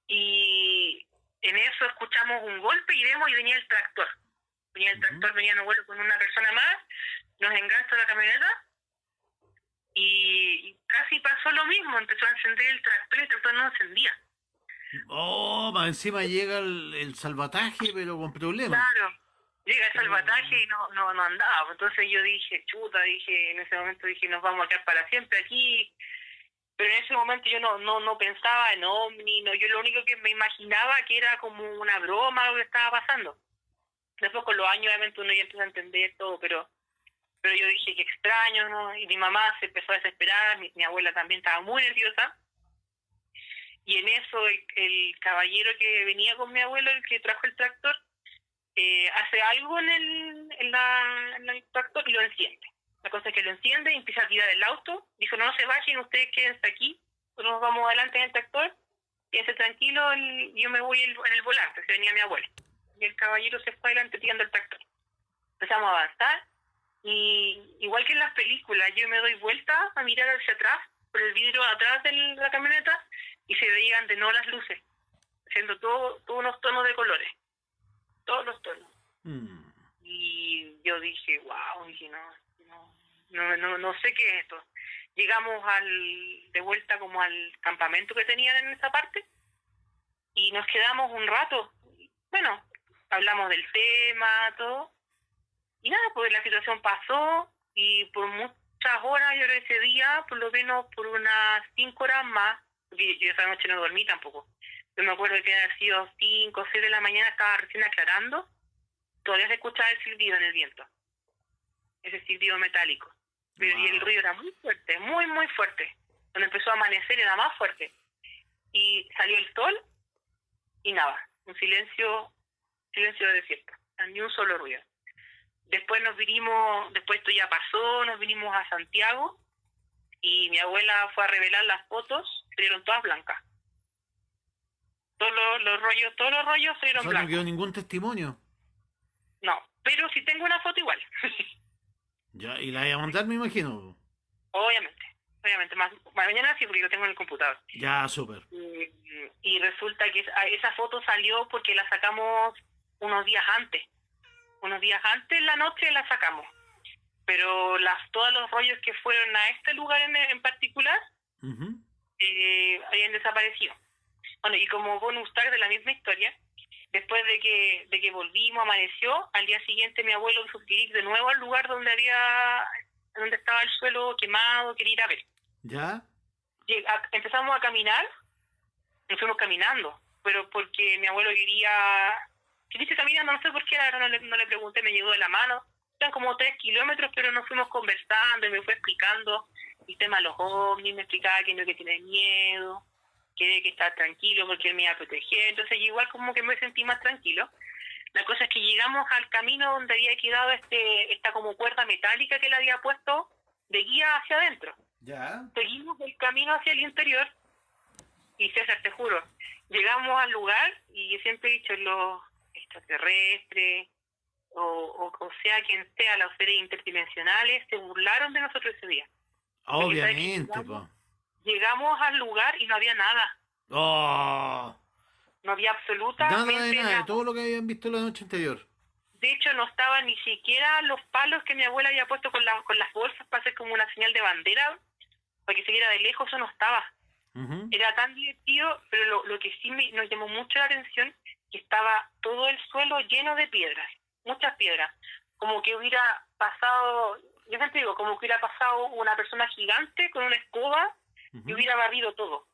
Y en eso escuchamos un golpe y vemos y venía el tractor. Venía el tractor, venía mi abuelo con una persona más, nos enganchó la camioneta y casi pasó lo mismo, empezó a encender el tractor y el tractor no encendía. Oh, más encima llega el salvataje, pero con problemas. Claro, llega el Oh. salvataje y no andaba. Entonces yo dije, chuta, dije, en ese momento dije, nos vamos a quedar para siempre aquí. Pero en ese momento yo no pensaba en ovni, no, yo lo único que me imaginaba que era como una broma lo que estaba pasando. Después con los años obviamente uno ya empieza a entender todo, pero yo dije que extraño, ¿no? Y mi mamá se empezó a desesperar, mi abuela también estaba muy nerviosa. Y en eso el caballero que venía con mi abuelo, el que trajo el tractor, hace algo en el tractor y lo enciende. La cosa es que lo enciende y empieza a tirar el auto. Dijo, no se vayan, ustedes quédense aquí, nosotros vamos adelante en el tractor, quédense tranquilo, yo me voy en el volante, se venía mi abuelo. Y el caballero se fue adelante tirando el tractor. Empezamos a avanzar y igual que en las películas, yo me doy vuelta a mirar hacia atrás, por el vidrio atrás de la camioneta, y se veían de nuevo las luces, haciendo todos unos tonos de colores, todos los tonos. Y yo dije, wow, dije, no sé qué es esto. Llegamos de vuelta como al campamento que tenían en esa parte y nos quedamos un rato. Bueno, hablamos del tema, todo. Y nada, pues la situación pasó y por muchas horas, yo creo que ese día, por lo menos por unas 5 horas más, porque yo esa noche no dormí tampoco. Yo me acuerdo que había sido 5 o 6 de la mañana, estaba recién aclarando, todavía se escuchaba el silbido en el viento, ese silbido metálico. Pero wow. Y el ruido era muy fuerte, muy, muy fuerte. Cuando empezó a amanecer era más fuerte. Y salió el sol y nada, un silencio de desierto, ni un solo ruido. Después después esto ya pasó, nos vinimos a Santiago y mi abuela fue a revelar las fotos, salieron todas blancas. Todos los rollos salieron blancos. ¿No quedó ningún testimonio? No, pero sí tengo una foto igual. Ya, y la voy a mandar, me imagino. Obviamente, mañana sí, porque lo tengo en el computador. Ya, súper. Y resulta que esa foto salió porque la sacamos unos días antes en la noche la sacamos, pero todos los rollos que fueron a este lugar en particular habían desaparecido. Bueno, y como bonus track de la misma historia, después de que volvimos, amaneció, al día siguiente mi abuelo sugirió ir de nuevo al lugar donde estaba el suelo quemado, quería ir a ver. ¿Ya? Empezamos a caminar, nos fuimos caminando, pero porque mi abuelo quería caminando, no sé por qué, la verdad no le pregunté, me llegó de la mano. Eran como 3 kilómetros, pero nos fuimos conversando y me fue explicando el tema de los ovnis, me explicaba que no hay que tener miedo, que hay que estar tranquilo porque él me iba a proteger. Entonces igual como que me sentí más tranquilo. La cosa es que llegamos al camino donde había quedado esta como cuerda metálica que le había puesto de guía hacia adentro. ¿Ya? Seguimos el camino hacia el interior y César, te juro, llegamos al lugar y yo siempre he dicho, los extraterrestres o sea quien sea, los seres interdimensionales se burlaron de nosotros ese día. Obviamente, llegamos al lugar y no había nada. Oh. No había absolutamente nada, todo lo que habían visto la noche anterior. De hecho, no estaban ni siquiera los palos que mi abuela había puesto con las bolsas para hacer como una señal de bandera, para que se viera de lejos, eso no estaba. Era tan divertido, pero lo que sí nos llamó mucho la atención, que estaba todo el suelo lleno de piedras, muchas piedras, como que hubiera pasado, yo siempre digo, como que hubiera pasado una persona gigante con una escoba y hubiera barrido todo.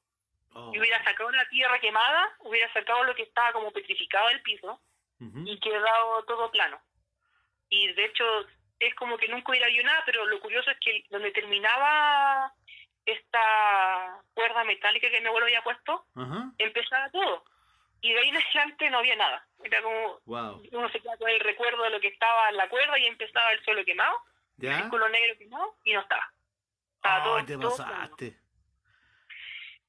Y hubiera sacado la tierra quemada, hubiera sacado lo que estaba como petrificado del piso y quedado todo plano. Y de hecho es como que nunca hubiera habido nada, pero lo curioso es que donde terminaba esta cuerda metálica que mi abuelo había puesto, empezaba todo. Y de ahí en adelante no había nada. Era como, uno se queda con el recuerdo de lo que estaba en la cuerda y empezaba el suelo quemado, el círculo negro quemado, y no estaba. Estaba ¡Ay, te todo plano. pasaste!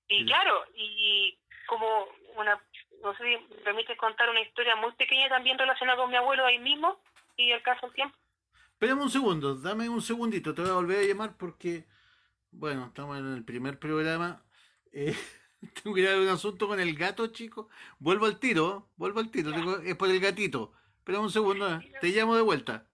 Y claro, y como una, no sé si me permite contar una historia muy pequeña también relacionada con mi abuelo ahí mismo, y el caso del tiempo. Espérame un segundo, dame un segundito, te voy a volver a llamar porque, bueno, estamos en el primer programa. Eh, tengo que ir a ver un asunto con el gato, chico. Vuelvo al tiro, Ya, es por el gatito. Espérame un segundo, te llamo de vuelta.